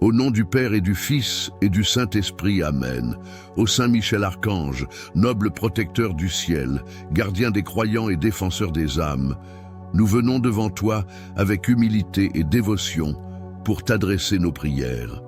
Au nom du Père et du Fils et du Saint-Esprit, Amen. Ô Saint Michel Archange, noble protecteur du ciel, gardien des croyants et défenseur des âmes, nous venons devant toi avec humilité et dévotion pour t'adresser nos prières.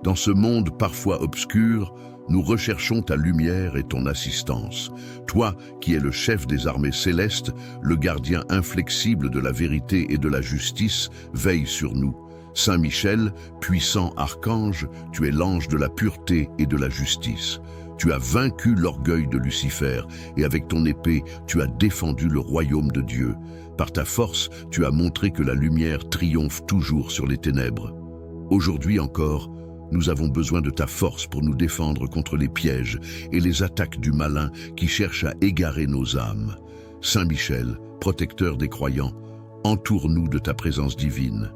Dans ce monde parfois obscur, nous recherchons ta lumière et ton assistance. Toi, qui es le chef des armées célestes, le gardien inflexible de la vérité et de la justice, veille sur nous. Saint Michel, puissant archange, tu es l'ange de la pureté et de la justice. Tu as vaincu l'orgueil de Lucifer et avec ton épée, tu as défendu le royaume de Dieu. Par ta force, tu as montré que la lumière triomphe toujours sur les ténèbres. Aujourd'hui encore, nous avons besoin de ta force pour nous défendre contre les pièges et les attaques du malin qui cherche à égarer nos âmes. Saint Michel, protecteur des croyants, entoure-nous de ta présence divine.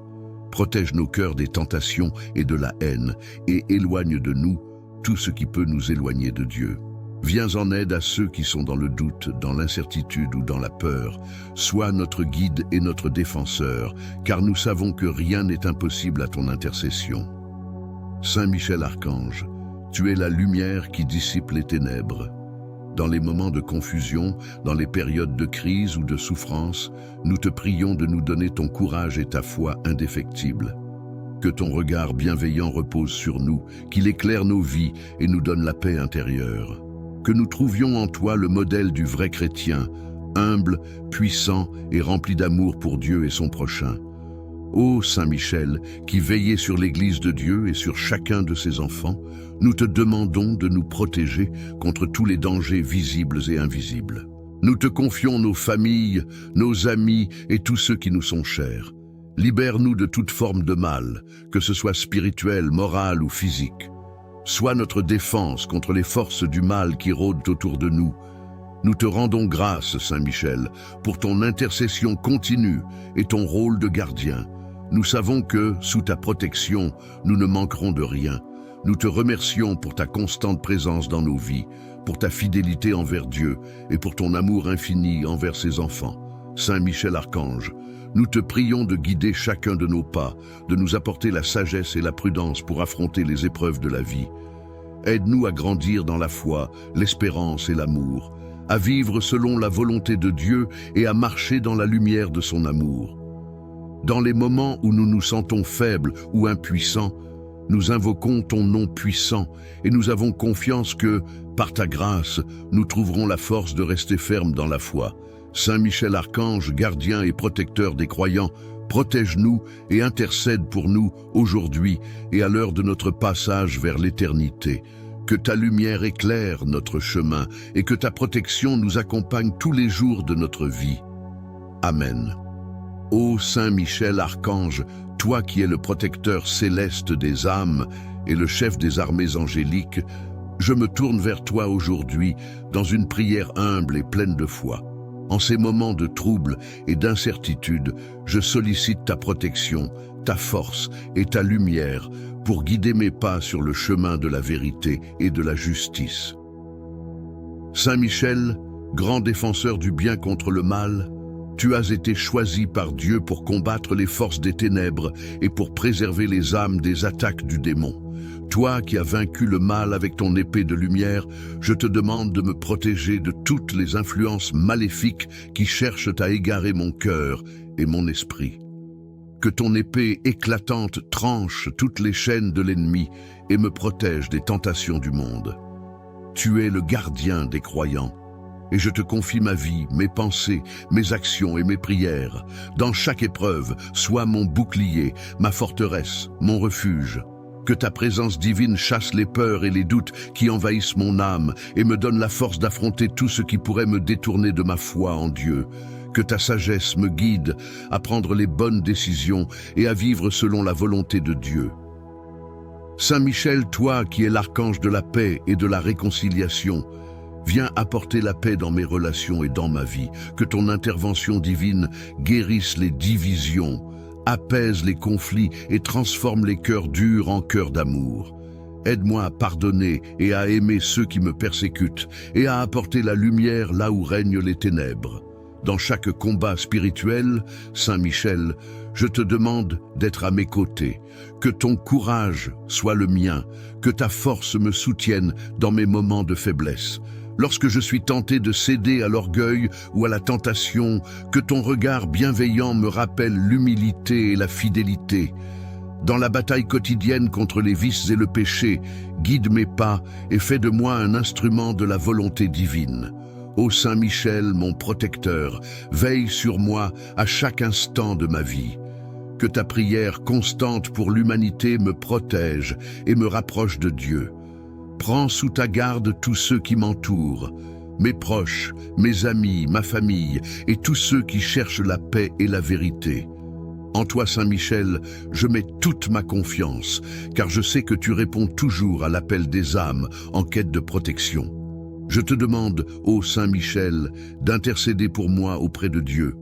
Protège nos cœurs des tentations et de la haine et éloigne de nous tout ce qui peut nous éloigner de Dieu. Viens en aide à ceux qui sont dans le doute, dans l'incertitude ou dans la peur. Sois notre guide et notre défenseur, car nous savons que rien n'est impossible à ton intercession. Saint Michel Archange, tu es la lumière qui dissipe les ténèbres. Dans les moments de confusion, dans les périodes de crise ou de souffrance, nous te prions de nous donner ton courage et ta foi indéfectible. Que ton regard bienveillant repose sur nous, qu'il éclaire nos vies et nous donne la paix intérieure. Que nous trouvions en toi le modèle du vrai chrétien, humble, puissant et rempli d'amour pour Dieu et son prochain. Ô Saint Michel, qui veillez sur l'Église de Dieu et sur chacun de ses enfants, nous te demandons de nous protéger contre tous les dangers visibles et invisibles. Nous te confions nos familles, nos amis et tous ceux qui nous sont chers. Libère-nous de toute forme de mal, que ce soit spirituel, moral ou physique. Sois notre défense contre les forces du mal qui rôdent autour de nous. Nous te rendons grâce, Saint Michel, pour ton intercession continue et ton rôle de gardien. Nous savons que, sous ta protection, nous ne manquerons de rien. Nous te remercions pour ta constante présence dans nos vies, pour ta fidélité envers Dieu et pour ton amour infini envers ses enfants. Saint Michel Archange, nous te prions de guider chacun de nos pas, de nous apporter la sagesse et la prudence pour affronter les épreuves de la vie. Aide-nous à grandir dans la foi, l'espérance et l'amour, à vivre selon la volonté de Dieu et à marcher dans la lumière de son amour. Dans les moments où nous nous sentons faibles ou impuissants, nous invoquons ton nom puissant et nous avons confiance que, par ta grâce, nous trouverons la force de rester fermes dans la foi. Saint Michel Archange, gardien et protecteur des croyants, protège-nous et intercède pour nous aujourd'hui et à l'heure de notre passage vers l'éternité. Que ta lumière éclaire notre chemin et que ta protection nous accompagne tous les jours de notre vie. Amen. Ô Saint Michel Archange, toi qui es le protecteur céleste des âmes et le chef des armées angéliques, je me tourne vers toi aujourd'hui dans une prière humble et pleine de foi. En ces moments de trouble et d'incertitude, je sollicite ta protection, ta force et ta lumière pour guider mes pas sur le chemin de la vérité et de la justice. Saint Michel, grand défenseur du bien contre le mal, tu as été choisi par Dieu pour combattre les forces des ténèbres et pour préserver les âmes des attaques du démon. Toi qui as vaincu le mal avec ton épée de lumière, je te demande de me protéger de toutes les influences maléfiques qui cherchent à égarer mon cœur et mon esprit. Que ton épée éclatante tranche toutes les chaînes de l'ennemi et me protège des tentations du monde. Tu es le gardien des croyants. Et je te confie ma vie, mes pensées, mes actions et mes prières. Dans chaque épreuve, sois mon bouclier, ma forteresse, mon refuge. Que ta présence divine chasse les peurs et les doutes qui envahissent mon âme et me donne la force d'affronter tout ce qui pourrait me détourner de ma foi en Dieu. Que ta sagesse me guide à prendre les bonnes décisions et à vivre selon la volonté de Dieu. Saint Michel, toi qui es l'archange de la paix et de la réconciliation, viens apporter la paix dans mes relations et dans ma vie. Que ton intervention divine guérisse les divisions, apaise les conflits et transforme les cœurs durs en cœurs d'amour. Aide-moi à pardonner et à aimer ceux qui me persécutent et à apporter la lumière là où règnent les ténèbres. Dans chaque combat spirituel, Saint Michel, je te demande d'être à mes côtés, que ton courage soit le mien, que ta force me soutienne dans mes moments de faiblesse. Lorsque je suis tenté de céder à l'orgueil ou à la tentation, que ton regard bienveillant me rappelle l'humilité et la fidélité. Dans la bataille quotidienne contre les vices et le péché, guide mes pas et fais de moi un instrument de la volonté divine. Ô Saint Michel, mon protecteur, veille sur moi à chaque instant de ma vie. Que ta prière constante pour l'humanité me protège et me rapproche de Dieu. Prends sous ta garde tous ceux qui m'entourent, mes proches, mes amis, ma famille et tous ceux qui cherchent la paix et la vérité. En toi, Saint Michel, je mets toute ma confiance, car je sais que tu réponds toujours à l'appel des âmes en quête de protection. Je te demande, ô Saint Michel, d'intercéder pour moi auprès de Dieu.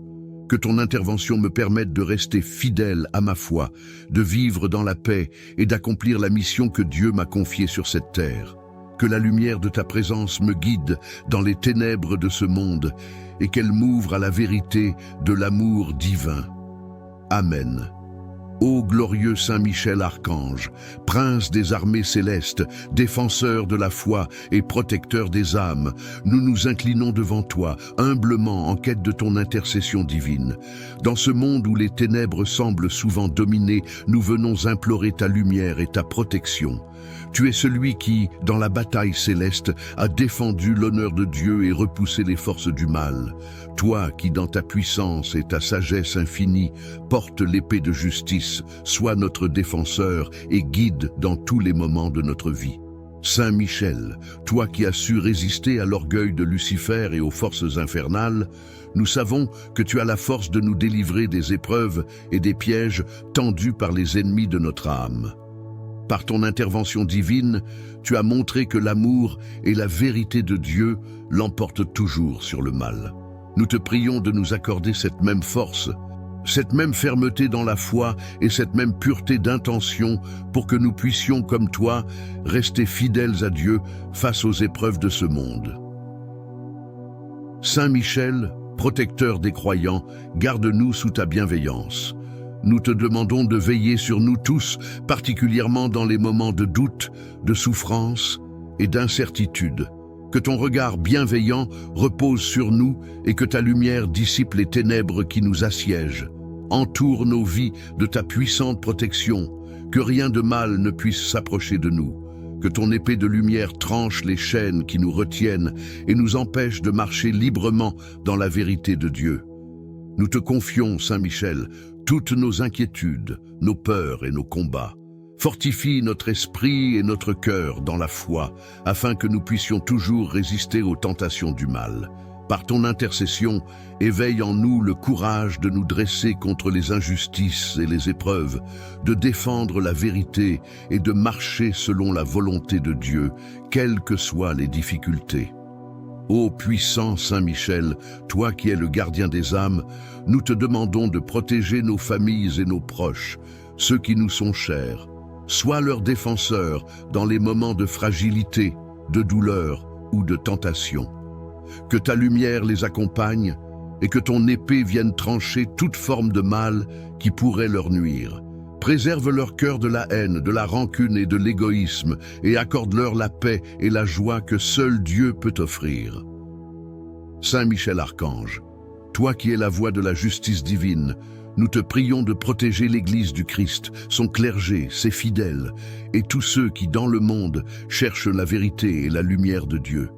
Que ton intervention me permette de rester fidèle à ma foi, de vivre dans la paix et d'accomplir la mission que Dieu m'a confiée sur cette terre. Que la lumière de ta présence me guide dans les ténèbres de ce monde et qu'elle m'ouvre à la vérité de l'amour divin. Amen. Ô glorieux Saint Michel Archange, prince des armées célestes, défenseur de la foi et protecteur des âmes, nous nous inclinons devant toi, humblement en quête de ton intercession divine. Dans ce monde où les ténèbres semblent souvent dominer, nous venons implorer ta lumière et ta protection. Tu es celui qui, dans la bataille céleste, a défendu l'honneur de Dieu et repoussé les forces du mal. Toi qui, dans ta puissance et ta sagesse infinie, portes l'épée de justice, sois notre défenseur et guide dans tous les moments de notre vie. Saint Michel, toi qui as su résister à l'orgueil de Lucifer et aux forces infernales, nous savons que tu as la force de nous délivrer des épreuves et des pièges tendus par les ennemis de notre âme. Par ton intervention divine, tu as montré que l'amour et la vérité de Dieu l'emportent toujours sur le mal. Nous te prions de nous accorder cette même force, cette même fermeté dans la foi et cette même pureté d'intention pour que nous puissions, comme toi, rester fidèles à Dieu face aux épreuves de ce monde. Saint Michel, protecteur des croyants, garde-nous sous ta bienveillance. Nous te demandons de veiller sur nous tous, particulièrement dans les moments de doute, de souffrance et d'incertitude. Que ton regard bienveillant repose sur nous et que ta lumière dissipe les ténèbres qui nous assiègent. Entoure nos vies de ta puissante protection, que rien de mal ne puisse s'approcher de nous. Que ton épée de lumière tranche les chaînes qui nous retiennent et nous empêche de marcher librement dans la vérité de Dieu. Nous te confions, Saint Michel, toutes nos inquiétudes, nos peurs et nos combats. Fortifie notre esprit et notre cœur dans la foi, afin que nous puissions toujours résister aux tentations du mal. Par ton intercession, éveille en nous le courage de nous dresser contre les injustices et les épreuves, de défendre la vérité et de marcher selon la volonté de Dieu, quelles que soient les difficultés. Ô puissant Saint Michel, toi qui es le gardien des âmes, nous te demandons de protéger nos familles et nos proches, ceux qui nous sont chers. Sois leur défenseur dans les moments de fragilité, de douleur ou de tentation. Que ta lumière les accompagne et que ton épée vienne trancher toute forme de mal qui pourrait leur nuire. Préserve leur cœur de la haine, de la rancune et de l'égoïsme et accorde-leur la paix et la joie que seul Dieu peut offrir. Saint Michel Archange, toi qui es la voix de la justice divine, nous te prions de protéger l'Église du Christ, son clergé, ses fidèles et tous ceux qui, dans le monde, cherchent la vérité et la lumière de Dieu.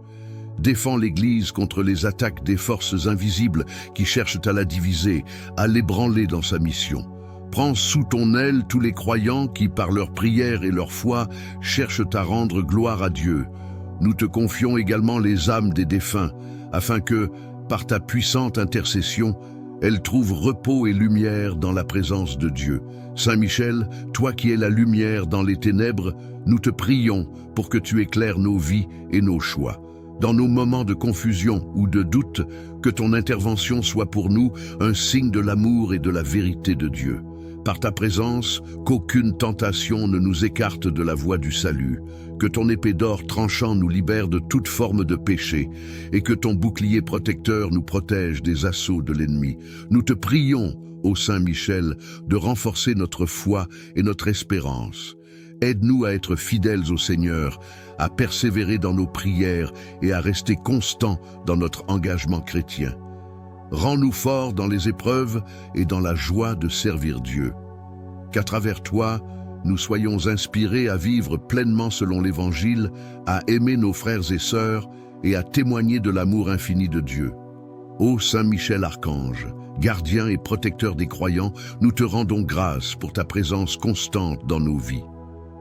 Défends l'Église contre les attaques des forces invisibles qui cherchent à la diviser, à l'ébranler dans sa mission. Prends sous ton aile tous les croyants qui, par leur prière et leur foi, cherchent à rendre gloire à Dieu. Nous te confions également les âmes des défunts, afin que, par ta puissante intercession, elles trouvent repos et lumière dans la présence de Dieu. Saint Michel, toi qui es la lumière dans les ténèbres, nous te prions pour que tu éclaires nos vies et nos choix. Dans nos moments de confusion ou de doute, que ton intervention soit pour nous un signe de l'amour et de la vérité de Dieu. Par ta présence, qu'aucune tentation ne nous écarte de la voie du salut, que ton épée d'or tranchant nous libère de toute forme de péché, et que ton bouclier protecteur nous protège des assauts de l'ennemi. Nous te prions, ô Saint Michel, de renforcer notre foi et notre espérance. Aide-nous à être fidèles au Seigneur, à persévérer dans nos prières et à rester constants dans notre engagement chrétien. Rends-nous forts dans les épreuves et dans la joie de servir Dieu. Qu'à travers toi, nous soyons inspirés à vivre pleinement selon l'Évangile, à aimer nos frères et sœurs et à témoigner de l'amour infini de Dieu. Ô Saint Michel Archange, gardien et protecteur des croyants, nous te rendons grâce pour ta présence constante dans nos vies.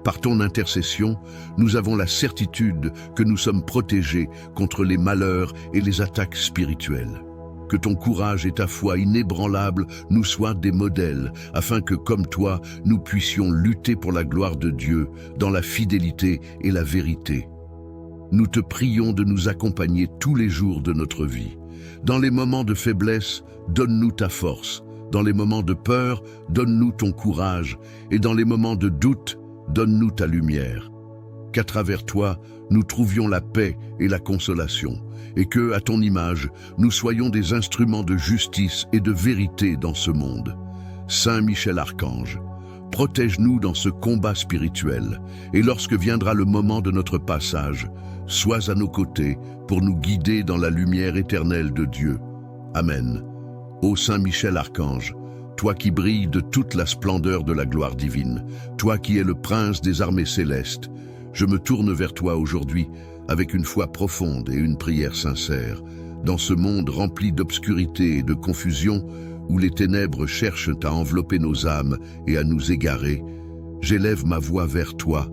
Par ton intercession, nous avons la certitude que nous sommes protégés contre les malheurs et les attaques spirituelles. Que ton courage et ta foi inébranlable nous soient des modèles, afin que, comme toi, nous puissions lutter pour la gloire de Dieu, dans la fidélité et la vérité. Nous te prions de nous accompagner tous les jours de notre vie. Dans les moments de faiblesse, donne-nous ta force. Dans les moments de peur, donne-nous ton courage. Et dans les moments de doute, donne-nous ta lumière. Qu'à travers toi, nous trouvions la paix et la consolation, et que, à ton image, nous soyons des instruments de justice et de vérité dans ce monde. Saint Michel Archange, protège-nous dans ce combat spirituel, et lorsque viendra le moment de notre passage, sois à nos côtés pour nous guider dans la lumière éternelle de Dieu. Amen. Ô Saint Michel Archange, toi qui brilles de toute la splendeur de la gloire divine, toi qui es le prince des armées célestes, je me tourne vers toi aujourd'hui avec une foi profonde et une prière sincère. Dans ce monde rempli d'obscurité et de confusion, où les ténèbres cherchent à envelopper nos âmes et à nous égarer, j'élève ma voix vers toi,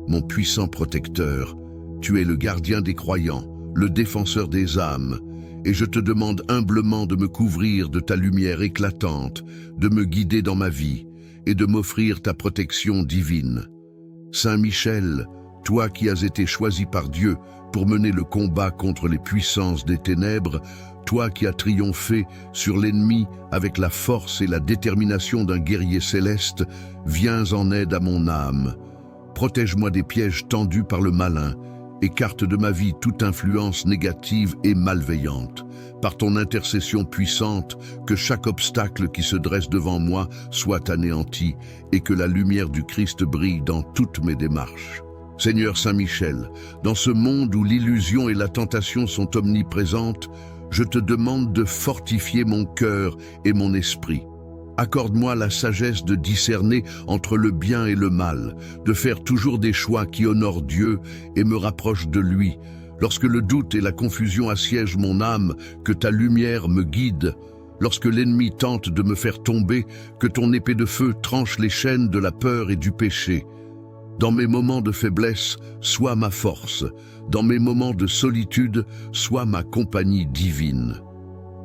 mon puissant protecteur. Tu es le gardien des croyants, le défenseur des âmes, et je te demande humblement de me couvrir de ta lumière éclatante, de me guider dans ma vie et de m'offrir ta protection divine. Saint Michel, toi qui as été choisi par Dieu pour mener le combat contre les puissances des ténèbres, toi qui as triomphé sur l'ennemi avec la force et la détermination d'un guerrier céleste, viens en aide à mon âme. Protège-moi des pièges tendus par le malin, écarte de ma vie toute influence négative et malveillante. Par ton intercession puissante, que chaque obstacle qui se dresse devant moi soit anéanti et que la lumière du Christ brille dans toutes mes démarches. Seigneur Saint Michel, dans ce monde où l'illusion et la tentation sont omniprésentes, je te demande de fortifier mon cœur et mon esprit. Accorde-moi la sagesse de discerner entre le bien et le mal, de faire toujours des choix qui honorent Dieu et me rapprochent de lui. Lorsque le doute et la confusion assiègent mon âme, que ta lumière me guide. Lorsque l'ennemi tente de me faire tomber, que ton épée de feu tranche les chaînes de la peur et du péché. Dans mes moments de faiblesse, sois ma force. Dans mes moments de solitude, sois ma compagnie divine.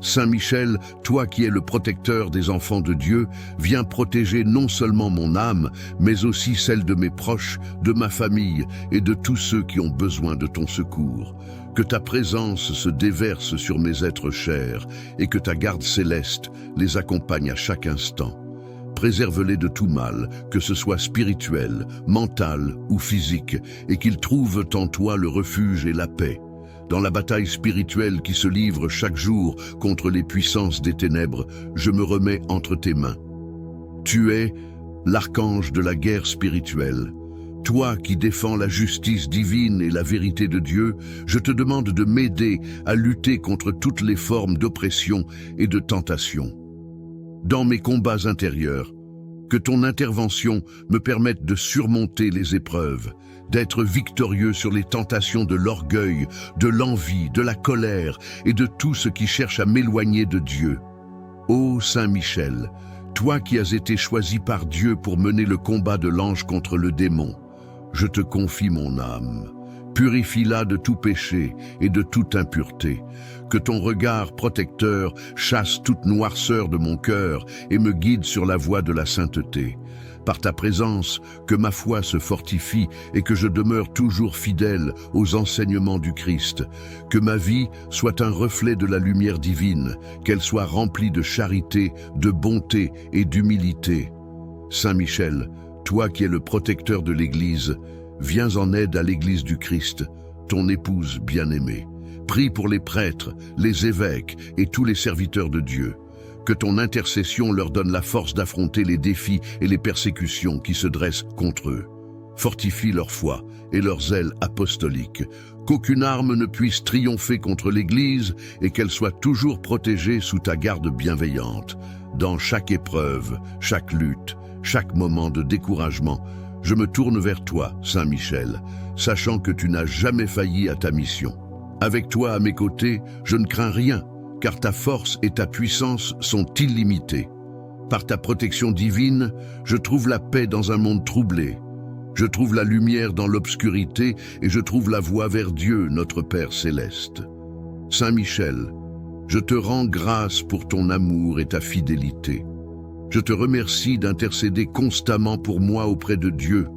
Saint Michel, toi qui es le protecteur des enfants de Dieu, viens protéger non seulement mon âme, mais aussi celle de mes proches, de ma famille et de tous ceux qui ont besoin de ton secours. Que ta présence se déverse sur mes êtres chers et que ta garde céleste les accompagne à chaque instant. Préserve-les de tout mal, que ce soit spirituel, mental ou physique, et qu'ils trouvent en toi le refuge et la paix. Dans la bataille spirituelle qui se livre chaque jour contre les puissances des ténèbres, je me remets entre tes mains. Tu es l'archange de la guerre spirituelle. Toi qui défends la justice divine et la vérité de Dieu, je te demande de m'aider à lutter contre toutes les formes d'oppression et de tentation. Dans mes combats intérieurs, que ton intervention me permette de surmonter les épreuves, d'être victorieux sur les tentations de l'orgueil, de l'envie, de la colère et de tout ce qui cherche à m'éloigner de Dieu. Ô Saint Michel, toi qui as été choisi par Dieu pour mener le combat de l'ange contre le démon, je te confie mon âme. Purifie-la de tout péché et de toute impureté. Que ton regard protecteur chasse toute noirceur de mon cœur et me guide sur la voie de la sainteté. Par ta présence, que ma foi se fortifie et que je demeure toujours fidèle aux enseignements du Christ. Que ma vie soit un reflet de la lumière divine, qu'elle soit remplie de charité, de bonté et d'humilité. Saint Michel, toi qui es le protecteur de l'Église, viens en aide à l'Église du Christ, ton épouse bien-aimée. Prie pour les prêtres, les évêques et tous les serviteurs de Dieu. Que ton intercession leur donne la force d'affronter les défis et les persécutions qui se dressent contre eux. Fortifie leur foi et leur zèle apostolique, qu'aucune arme ne puisse triompher contre l'Église et qu'elle soit toujours protégée sous ta garde bienveillante. Dans chaque épreuve, chaque lutte, chaque moment de découragement, je me tourne vers toi, Saint Michel, sachant que tu n'as jamais failli à ta mission. Avec toi à mes côtés, je ne crains rien, car ta force et ta puissance sont illimitées. Par ta protection divine, je trouve la paix dans un monde troublé. Je trouve la lumière dans l'obscurité et je trouve la voie vers Dieu, notre Père céleste. Saint Michel, je te rends grâce pour ton amour et ta fidélité. Je te remercie d'intercéder constamment pour moi auprès de Dieu,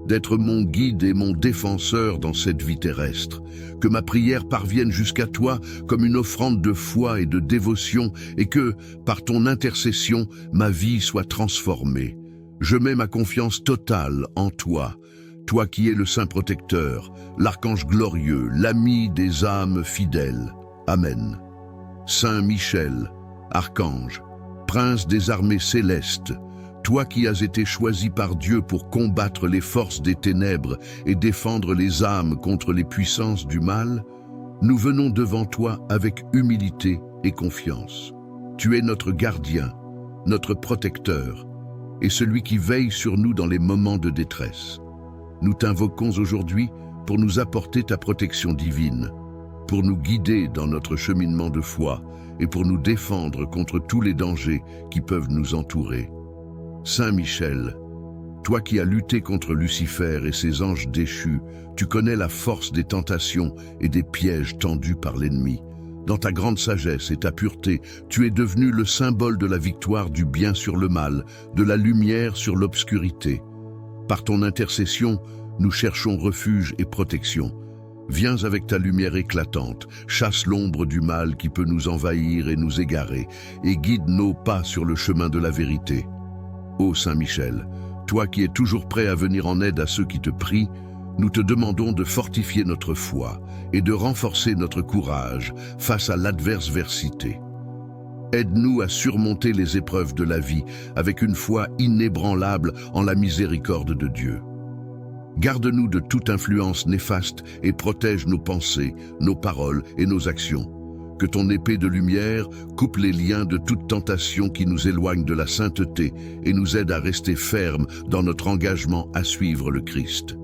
d'être mon guide et mon défenseur dans cette vie terrestre, que ma prière parvienne jusqu'à toi comme une offrande de foi et de dévotion et que, par ton intercession, ma vie soit transformée. Je mets ma confiance totale en toi, toi qui es le Saint Protecteur, l'archange glorieux, l'ami des âmes fidèles. Amen. Saint Michel, archange, prince des armées célestes, toi qui as été choisi par Dieu pour combattre les forces des ténèbres et défendre les âmes contre les puissances du mal, nous venons devant toi avec humilité et confiance. Tu es notre gardien, notre protecteur, et celui qui veille sur nous dans les moments de détresse. Nous t'invoquons aujourd'hui pour nous apporter ta protection divine, pour nous guider dans notre cheminement de foi et pour nous défendre contre tous les dangers qui peuvent nous entourer. Saint Michel, toi qui as lutté contre Lucifer et ses anges déchus, tu connais la force des tentations et des pièges tendus par l'ennemi. Dans ta grande sagesse et ta pureté, tu es devenu le symbole de la victoire du bien sur le mal, de la lumière sur l'obscurité. Par ton intercession, nous cherchons refuge et protection. Viens avec ta lumière éclatante, chasse l'ombre du mal qui peut nous envahir et nous égarer, et guide nos pas sur le chemin de la vérité. Ô Saint Michel, toi qui es toujours prêt à venir en aide à ceux qui te prient, nous te demandons de fortifier notre foi et de renforcer notre courage face à l'adversité. Aide-nous à surmonter les épreuves de la vie avec une foi inébranlable en la miséricorde de Dieu. Garde-nous de toute influence néfaste et protège nos pensées, nos paroles et nos actions. Que ton épée de lumière coupe les liens de toute tentation qui nous éloigne de la sainteté et nous aide à rester fermes dans notre engagement à suivre le Christ.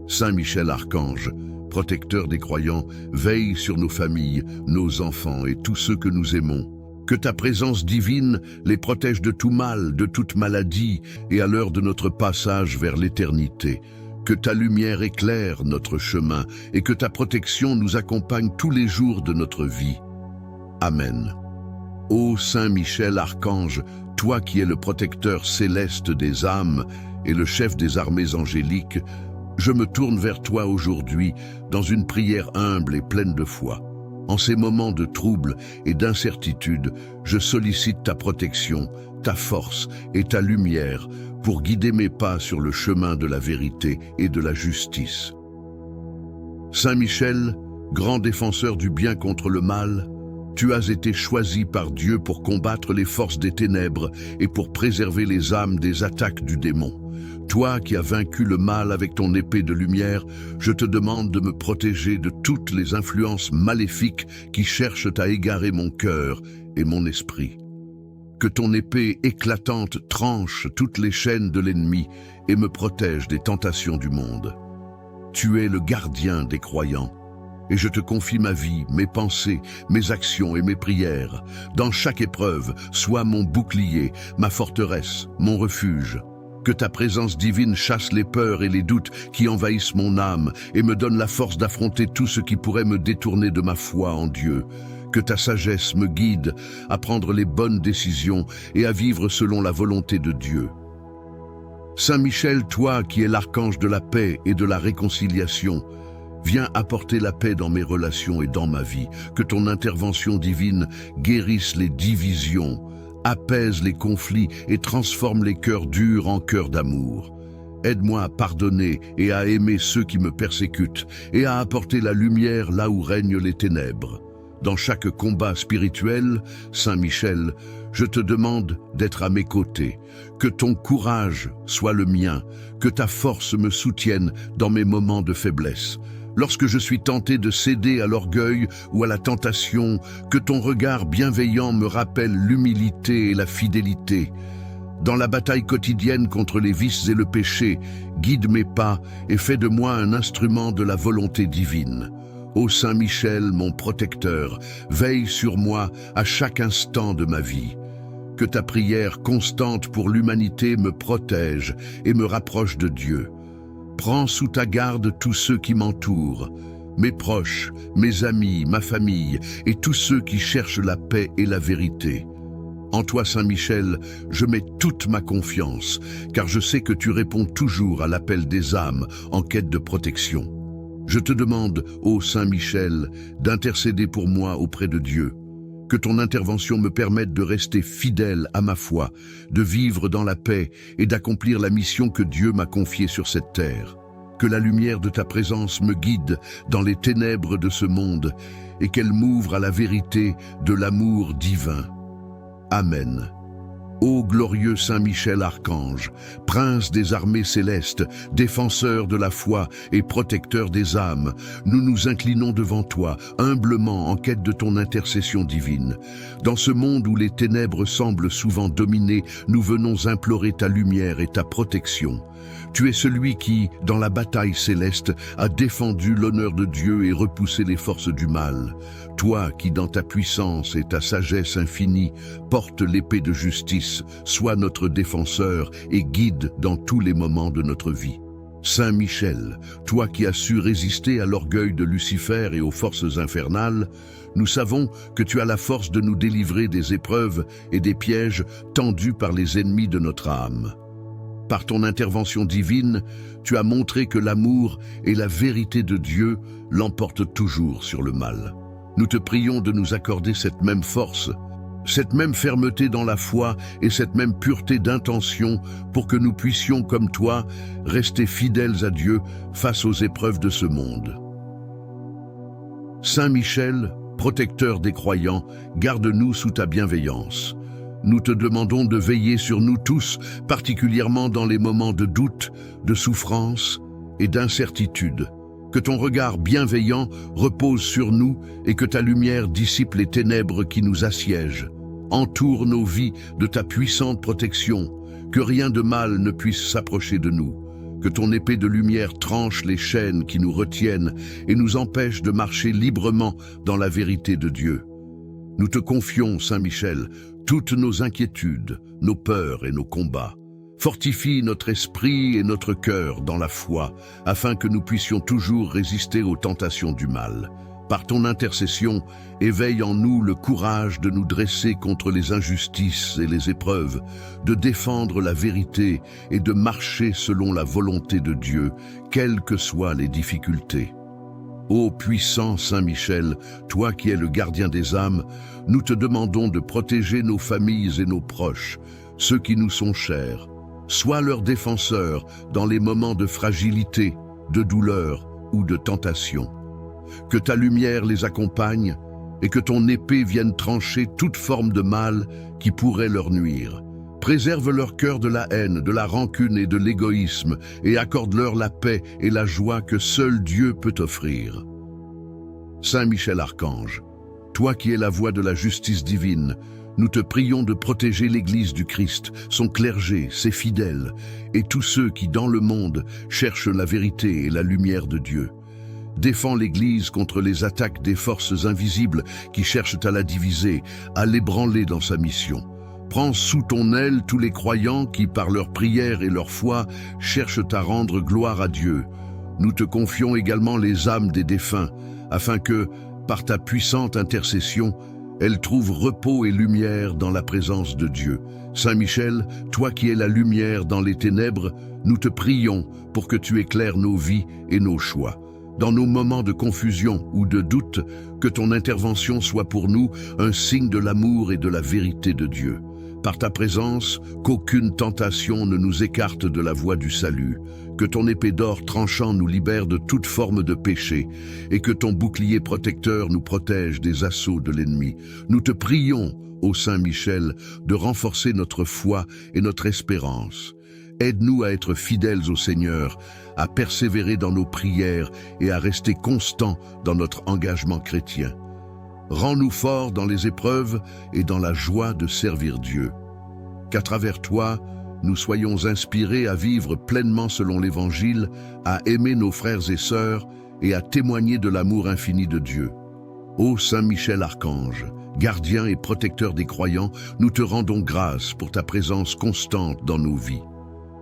Saint Michel Archange, protecteur des croyants, veille sur nos familles, nos enfants et tous ceux que nous aimons. Que ta présence divine les protège de tout mal, de toute maladie et à l'heure de notre passage vers l'éternité. Que ta lumière éclaire notre chemin et que ta protection nous accompagne tous les jours de notre vie. Amen. Ô Saint Michel Archange, toi qui es le protecteur céleste des âmes et le chef des armées angéliques, je me tourne vers toi aujourd'hui dans une prière humble et pleine de foi. En ces moments de trouble et d'incertitude, je sollicite ta protection, ta force et ta lumière pour guider mes pas sur le chemin de la vérité et de la justice. Saint Michel, grand défenseur du bien contre le mal, tu as été choisi par Dieu pour combattre les forces des ténèbres et pour préserver les âmes des attaques du démon. Toi qui as vaincu le mal avec ton épée de lumière, je te demande de me protéger de toutes les influences maléfiques qui cherchent à égarer mon cœur et mon esprit. Que ton épée éclatante tranche toutes les chaînes de l'ennemi et me protège des tentations du monde. Tu es le gardien des croyants. Et je te confie ma vie, mes pensées, mes actions et mes prières. Dans chaque épreuve, sois mon bouclier, ma forteresse, mon refuge. Que ta présence divine chasse les peurs et les doutes qui envahissent mon âme et me donne la force d'affronter tout ce qui pourrait me détourner de ma foi en Dieu. Que ta sagesse me guide à prendre les bonnes décisions et à vivre selon la volonté de Dieu. Saint Michel, toi qui es l'archange de la paix et de la réconciliation, viens apporter la paix dans mes relations et dans ma vie. Que ton intervention divine guérisse les divisions, apaise les conflits et transforme les cœurs durs en cœurs d'amour. Aide-moi à pardonner et à aimer ceux qui me persécutent et à apporter la lumière là où règnent les ténèbres. Dans chaque combat spirituel, Saint Michel, je te demande d'être à mes côtés, que ton courage soit le mien, que ta force me soutienne dans mes moments de faiblesse. Lorsque je suis tenté de céder à l'orgueil ou à la tentation, que ton regard bienveillant me rappelle l'humilité et la fidélité. Dans la bataille quotidienne contre les vices et le péché, guide mes pas et fais de moi un instrument de la volonté divine. Ô Saint Michel, mon protecteur, veille sur moi à chaque instant de ma vie. Que ta prière constante pour l'humanité me protège et me rapproche de Dieu. Prends sous ta garde tous ceux qui m'entourent, mes proches, mes amis, ma famille et tous ceux qui cherchent la paix et la vérité. En toi, Saint Michel, je mets toute ma confiance, car je sais que tu réponds toujours à l'appel des âmes en quête de protection. Je te demande, ô Saint Michel, d'intercéder pour moi auprès de Dieu. Que ton intervention me permette de rester fidèle à ma foi, de vivre dans la paix et d'accomplir la mission que Dieu m'a confiée sur cette terre. Que la lumière de ta présence me guide dans les ténèbres de ce monde et qu'elle m'ouvre à la vérité de l'amour divin. Amen. Ô glorieux Saint Michel Archange, prince des armées célestes, défenseur de la foi et protecteur des âmes, nous nous inclinons devant toi, humblement en quête de ton intercession divine. Dans ce monde où les ténèbres semblent souvent dominer, nous venons implorer ta lumière et ta protection. Tu es celui qui, dans la bataille céleste, a défendu l'honneur de Dieu et repoussé les forces du mal. Toi qui, dans ta puissance et ta sagesse infinie, portes l'épée de justice, sois notre défenseur et guide dans tous les moments de notre vie. Saint Michel, toi qui as su résister à l'orgueil de Lucifer et aux forces infernales, nous savons que tu as la force de nous délivrer des épreuves et des pièges tendus par les ennemis de notre âme. Par ton intervention divine, tu as montré que l'amour et la vérité de Dieu l'emportent toujours sur le mal. Nous te prions de nous accorder cette même force, cette même fermeté dans la foi et cette même pureté d'intention pour que nous puissions, comme toi, rester fidèles à Dieu face aux épreuves de ce monde. Saint Michel, protecteur des croyants, garde-nous sous ta bienveillance. Nous te demandons de veiller sur nous tous, particulièrement dans les moments de doute, de souffrance et d'incertitude. Que ton regard bienveillant repose sur nous et que ta lumière dissipe les ténèbres qui nous assiègent. Entoure nos vies de ta puissante protection, que rien de mal ne puisse s'approcher de nous. Que ton épée de lumière tranche les chaînes qui nous retiennent et nous empêche de marcher librement dans la vérité de Dieu. Nous te confions, Saint Michel, toutes nos inquiétudes, nos peurs et nos combats. Fortifie notre esprit et notre cœur dans la foi, afin que nous puissions toujours résister aux tentations du mal. Par ton intercession, éveille en nous le courage de nous dresser contre les injustices et les épreuves, de défendre la vérité et de marcher selon la volonté de Dieu, quelles que soient les difficultés. Ô puissant Saint Michel, toi qui es le gardien des âmes, nous te demandons de protéger nos familles et nos proches, ceux qui nous sont chers. Sois leur défenseur dans les moments de fragilité, de douleur ou de tentation. Que ta lumière les accompagne et que ton épée vienne trancher toute forme de mal qui pourrait leur nuire. Préserve leur cœur de la haine, de la rancune et de l'égoïsme et accorde-leur la paix et la joie que seul Dieu peut offrir. Saint Michel Archange, toi qui es la voix de la justice divine, nous te prions de protéger l'Église du Christ, son clergé, ses fidèles, et tous ceux qui, dans le monde, cherchent la vérité et la lumière de Dieu. Défends l'Église contre les attaques des forces invisibles qui cherchent à la diviser, à l'ébranler dans sa mission. Prends sous ton aile tous les croyants qui, par leur prière et leur foi, cherchent à rendre gloire à Dieu. Nous te confions également les âmes des défunts, afin que, par ta puissante intercession, elles trouvent repos et lumière dans la présence de Dieu. Saint Michel, toi qui es la lumière dans les ténèbres, nous te prions pour que tu éclaires nos vies et nos choix. Dans nos moments de confusion ou de doute, que ton intervention soit pour nous un signe de l'amour et de la vérité de Dieu. Par ta présence, qu'aucune tentation ne nous écarte de la voie du salut, que ton épée d'or tranchant nous libère de toute forme de péché, et que ton bouclier protecteur nous protège des assauts de l'ennemi. Nous te prions, ô Saint Michel, de renforcer notre foi et notre espérance. Aide-nous à être fidèles au Seigneur, à persévérer dans nos prières et à rester constants dans notre engagement chrétien. Rends-nous forts dans les épreuves et dans la joie de servir Dieu. Qu'à travers toi, nous soyons inspirés à vivre pleinement selon l'Évangile, à aimer nos frères et sœurs et à témoigner de l'amour infini de Dieu. Ô Saint Michel Archange, gardien et protecteur des croyants, nous te rendons grâce pour ta présence constante dans nos vies.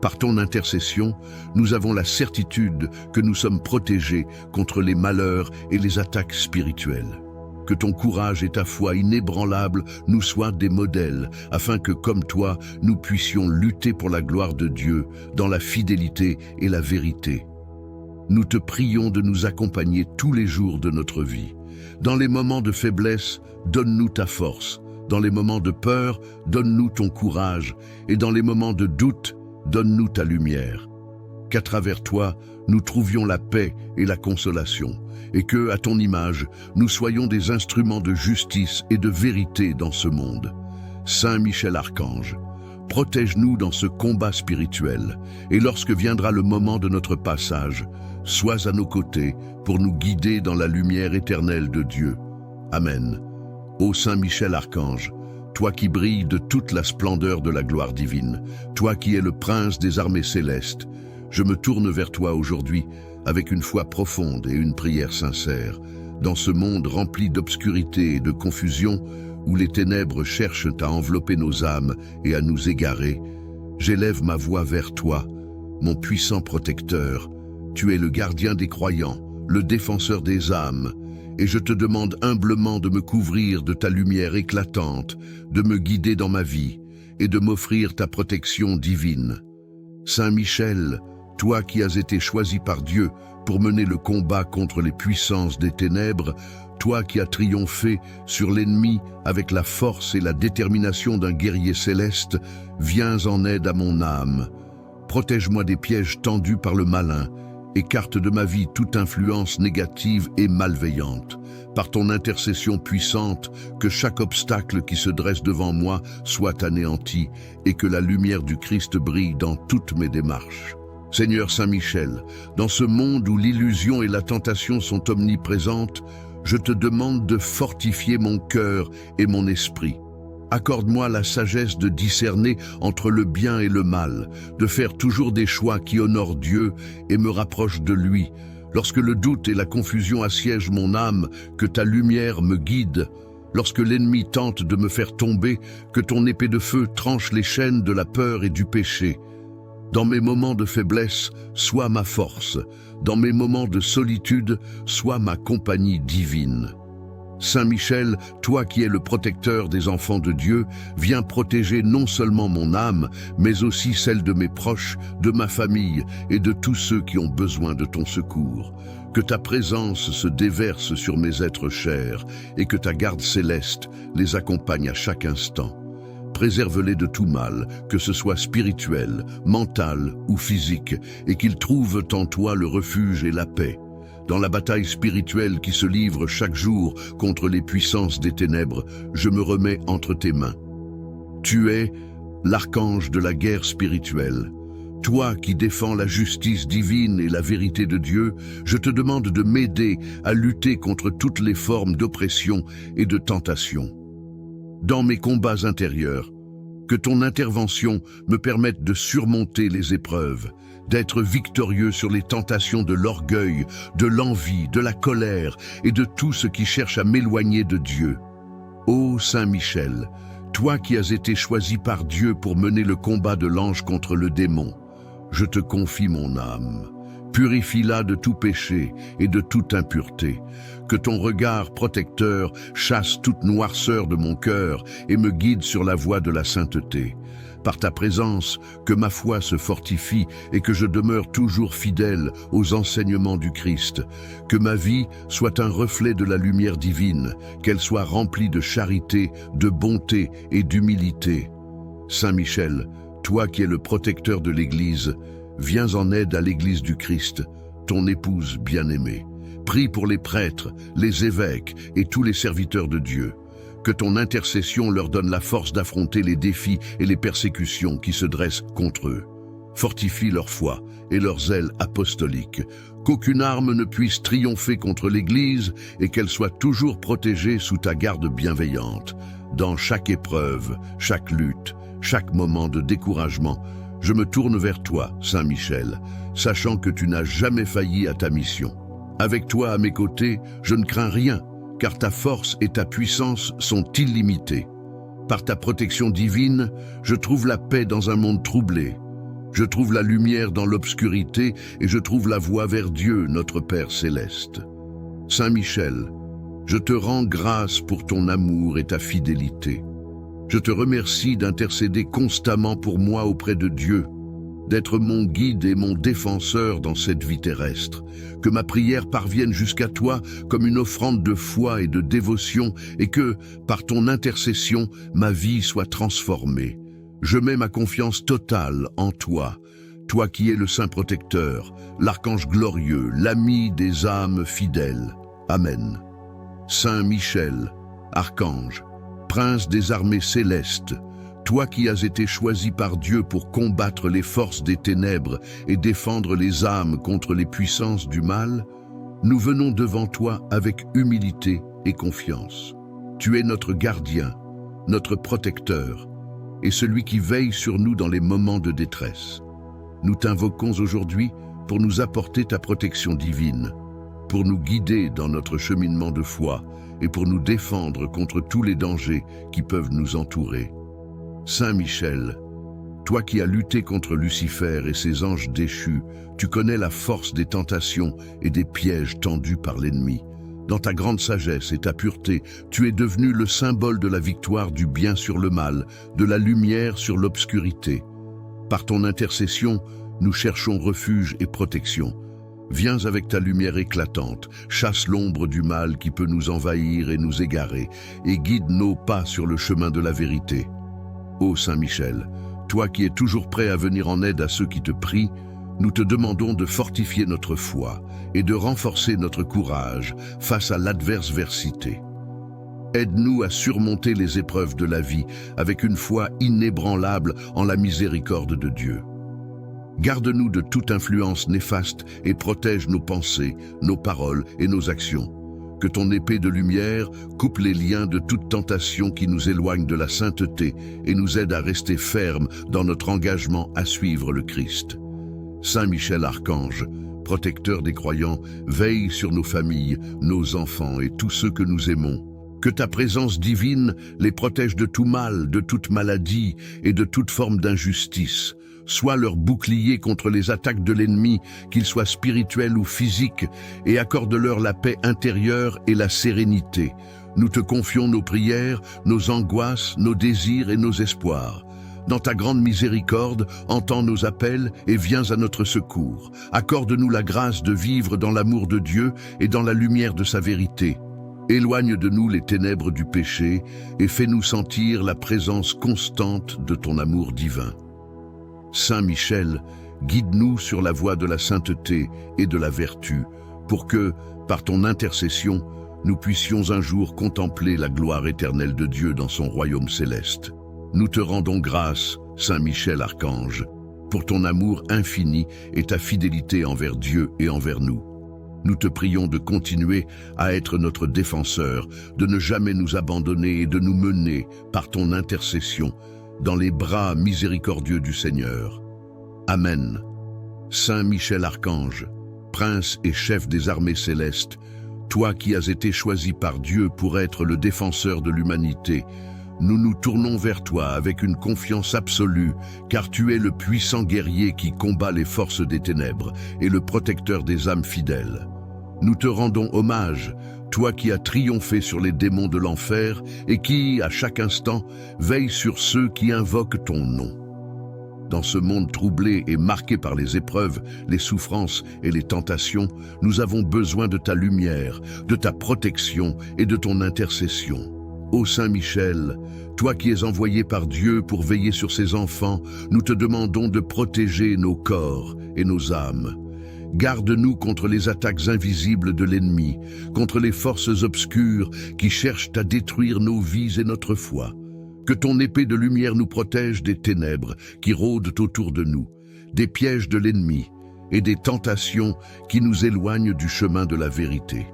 Par ton intercession, nous avons la certitude que nous sommes protégés contre les malheurs et les attaques spirituelles. Que ton courage et ta foi inébranlable nous soient des modèles, afin que, comme toi, nous puissions lutter pour la gloire de Dieu, dans la fidélité et la vérité. Nous te prions de nous accompagner tous les jours de notre vie. Dans les moments de faiblesse, donne-nous ta force. Dans les moments de peur, donne-nous ton courage. Et dans les moments de doute, donne-nous ta lumière. Qu'à travers toi, nous trouvions la paix et la consolation, et que, à ton image, nous soyons des instruments de justice et de vérité dans ce monde. Saint Michel Archange, protège-nous dans ce combat spirituel, et lorsque viendra le moment de notre passage, sois à nos côtés pour nous guider dans la lumière éternelle de Dieu. Amen. Ô Saint Michel Archange, toi qui brilles de toute la splendeur de la gloire divine, toi qui es le prince des armées célestes, je me tourne vers toi aujourd'hui avec une foi profonde et une prière sincère. Dans ce monde rempli d'obscurité et de confusion, où les ténèbres cherchent à envelopper nos âmes et à nous égarer, j'élève ma voix vers toi, mon puissant protecteur. Tu es le gardien des croyants, le défenseur des âmes, et je te demande humblement de me couvrir de ta lumière éclatante, de me guider dans ma vie et de m'offrir ta protection divine. Saint Michel, toi qui as été choisi par Dieu pour mener le combat contre les puissances des ténèbres, toi qui as triomphé sur l'ennemi avec la force et la détermination d'un guerrier céleste, viens en aide à mon âme. Protège-moi des pièges tendus par le malin, écarte de ma vie toute influence négative et malveillante. Par ton intercession puissante, que chaque obstacle qui se dresse devant moi soit anéanti et que la lumière du Christ brille dans toutes mes démarches. Seigneur Saint Michel, dans ce monde où l'illusion et la tentation sont omniprésentes, je te demande de fortifier mon cœur et mon esprit. Accorde-moi la sagesse de discerner entre le bien et le mal, de faire toujours des choix qui honorent Dieu et me rapprochent de lui. Lorsque le doute et la confusion assiègent mon âme, que ta lumière me guide. Lorsque l'ennemi tente de me faire tomber, que ton épée de feu tranche les chaînes de la peur et du péché. Dans mes moments de faiblesse, sois ma force. Dans mes moments de solitude, sois ma compagnie divine. Saint Michel, toi qui es le protecteur des enfants de Dieu, viens protéger non seulement mon âme, mais aussi celle de mes proches, de ma famille et de tous ceux qui ont besoin de ton secours. Que ta présence se déverse sur mes êtres chers et que ta garde céleste les accompagne à chaque instant. Préserve-les de tout mal, que ce soit spirituel, mental ou physique, et qu'ils trouvent en toi le refuge et la paix. Dans la bataille spirituelle qui se livre chaque jour contre les puissances des ténèbres, je me remets entre tes mains. Tu es l'archange de la guerre spirituelle. Toi qui défends la justice divine et la vérité de Dieu, je te demande de m'aider à lutter contre toutes les formes d'oppression et de tentation. Dans mes combats intérieurs, que ton intervention me permette de surmonter les épreuves, d'être victorieux sur les tentations de l'orgueil, de l'envie, de la colère et de tout ce qui cherche à m'éloigner de Dieu. Ô Saint Michel, toi qui as été choisi par Dieu pour mener le combat de l'ange contre le démon, je te confie mon âme. Purifie-la de tout péché et de toute impureté. Que ton regard protecteur chasse toute noirceur de mon cœur et me guide sur la voie de la sainteté. Par ta présence, que ma foi se fortifie et que je demeure toujours fidèle aux enseignements du Christ. Que ma vie soit un reflet de la lumière divine, qu'elle soit remplie de charité, de bonté et d'humilité. Saint Michel, toi qui es le protecteur de l'Église, viens en aide à l'Église du Christ, ton épouse bien-aimée. Prie pour les prêtres, les évêques et tous les serviteurs de Dieu. Que ton intercession leur donne la force d'affronter les défis et les persécutions qui se dressent contre eux. Fortifie leur foi et leur zèle apostolique, qu'aucune arme ne puisse triompher contre l'Église et qu'elle soit toujours protégée sous ta garde bienveillante. Dans chaque épreuve, chaque lutte, chaque moment de découragement, je me tourne vers toi, Saint Michel, sachant que tu n'as jamais failli à ta mission. Avec toi à mes côtés, je ne crains rien, car ta force et ta puissance sont illimitées. Par ta protection divine, je trouve la paix dans un monde troublé. Je trouve la lumière dans l'obscurité et je trouve la voie vers Dieu, notre Père céleste. Saint Michel, je te rends grâce pour ton amour et ta fidélité. Je te remercie d'intercéder constamment pour moi auprès de Dieu, d'être mon guide et mon défenseur dans cette vie terrestre. Que ma prière parvienne jusqu'à toi comme une offrande de foi et de dévotion et que, par ton intercession, ma vie soit transformée. Je mets ma confiance totale en toi, toi qui es le Saint Protecteur, l'Archange glorieux, l'ami des âmes fidèles. Amen. Saint Michel, Archange, Prince des armées célestes, toi qui as été choisi par Dieu pour combattre les forces des ténèbres et défendre les âmes contre les puissances du mal, nous venons devant toi avec humilité et confiance. Tu es notre gardien, notre protecteur, et celui qui veille sur nous dans les moments de détresse. Nous t'invoquons aujourd'hui pour nous apporter ta protection divine, pour nous guider dans notre cheminement de foi et pour nous défendre contre tous les dangers qui peuvent nous entourer. Saint Michel, toi qui as lutté contre Lucifer et ses anges déchus, tu connais la force des tentations et des pièges tendus par l'ennemi. Dans ta grande sagesse et ta pureté, tu es devenu le symbole de la victoire du bien sur le mal, de la lumière sur l'obscurité. Par ton intercession, nous cherchons refuge et protection. Viens avec ta lumière éclatante, chasse l'ombre du mal qui peut nous envahir et nous égarer, et guide nos pas sur le chemin de la vérité. Ô Saint Michel, toi qui es toujours prêt à venir en aide à ceux qui te prient, nous te demandons de fortifier notre foi et de renforcer notre courage face à l'adversité. Aide-nous à surmonter les épreuves de la vie avec une foi inébranlable en la miséricorde de Dieu. Garde-nous de toute influence néfaste et protège nos pensées, nos paroles et nos actions. Que ton épée de lumière coupe les liens de toute tentation qui nous éloigne de la sainteté et nous aide à rester fermes dans notre engagement à suivre le Christ. Saint Michel Archange, protecteur des croyants, veille sur nos familles, nos enfants et tous ceux que nous aimons. Que ta présence divine les protège de tout mal, de toute maladie et de toute forme d'injustice. Sois leur bouclier contre les attaques de l'ennemi, qu'ils soient spirituels ou physiques, et accorde-leur la paix intérieure et la sérénité. Nous te confions nos prières, nos angoisses, nos désirs et nos espoirs. Dans ta grande miséricorde, entends nos appels et viens à notre secours. Accorde-nous la grâce de vivre dans l'amour de Dieu et dans la lumière de sa vérité. Éloigne de nous les ténèbres du péché et fais-nous sentir la présence constante de ton amour divin. Saint Michel, guide-nous sur la voie de la sainteté et de la vertu, pour que, par ton intercession, nous puissions un jour contempler la gloire éternelle de Dieu dans son royaume céleste. Nous te rendons grâce, Saint Michel Archange, pour ton amour infini et ta fidélité envers Dieu et envers nous. Nous te prions de continuer à être notre défenseur, de ne jamais nous abandonner et de nous mener, par ton intercession, dans les bras miséricordieux du Seigneur. Amen. Saint Michel Archange, prince et chef des armées célestes, toi qui as été choisi par Dieu pour être le défenseur de l'humanité, nous nous tournons vers toi avec une confiance absolue, car tu es le puissant guerrier qui combat les forces des ténèbres et le protecteur des âmes fidèles. Nous te rendons hommage, toi qui as triomphé sur les démons de l'enfer et qui, à chaque instant, veille sur ceux qui invoquent ton nom. Dans ce monde troublé et marqué par les épreuves, les souffrances et les tentations, nous avons besoin de ta lumière, de ta protection et de ton intercession. Ô Saint Michel, toi qui es envoyé par Dieu pour veiller sur ses enfants, nous te demandons de protéger nos corps et nos âmes. Garde-nous contre les attaques invisibles de l'ennemi, contre les forces obscures qui cherchent à détruire nos vies et notre foi. Que ton épée de lumière nous protège des ténèbres qui rôdent autour de nous, des pièges de l'ennemi et des tentations qui nous éloignent du chemin de la vérité.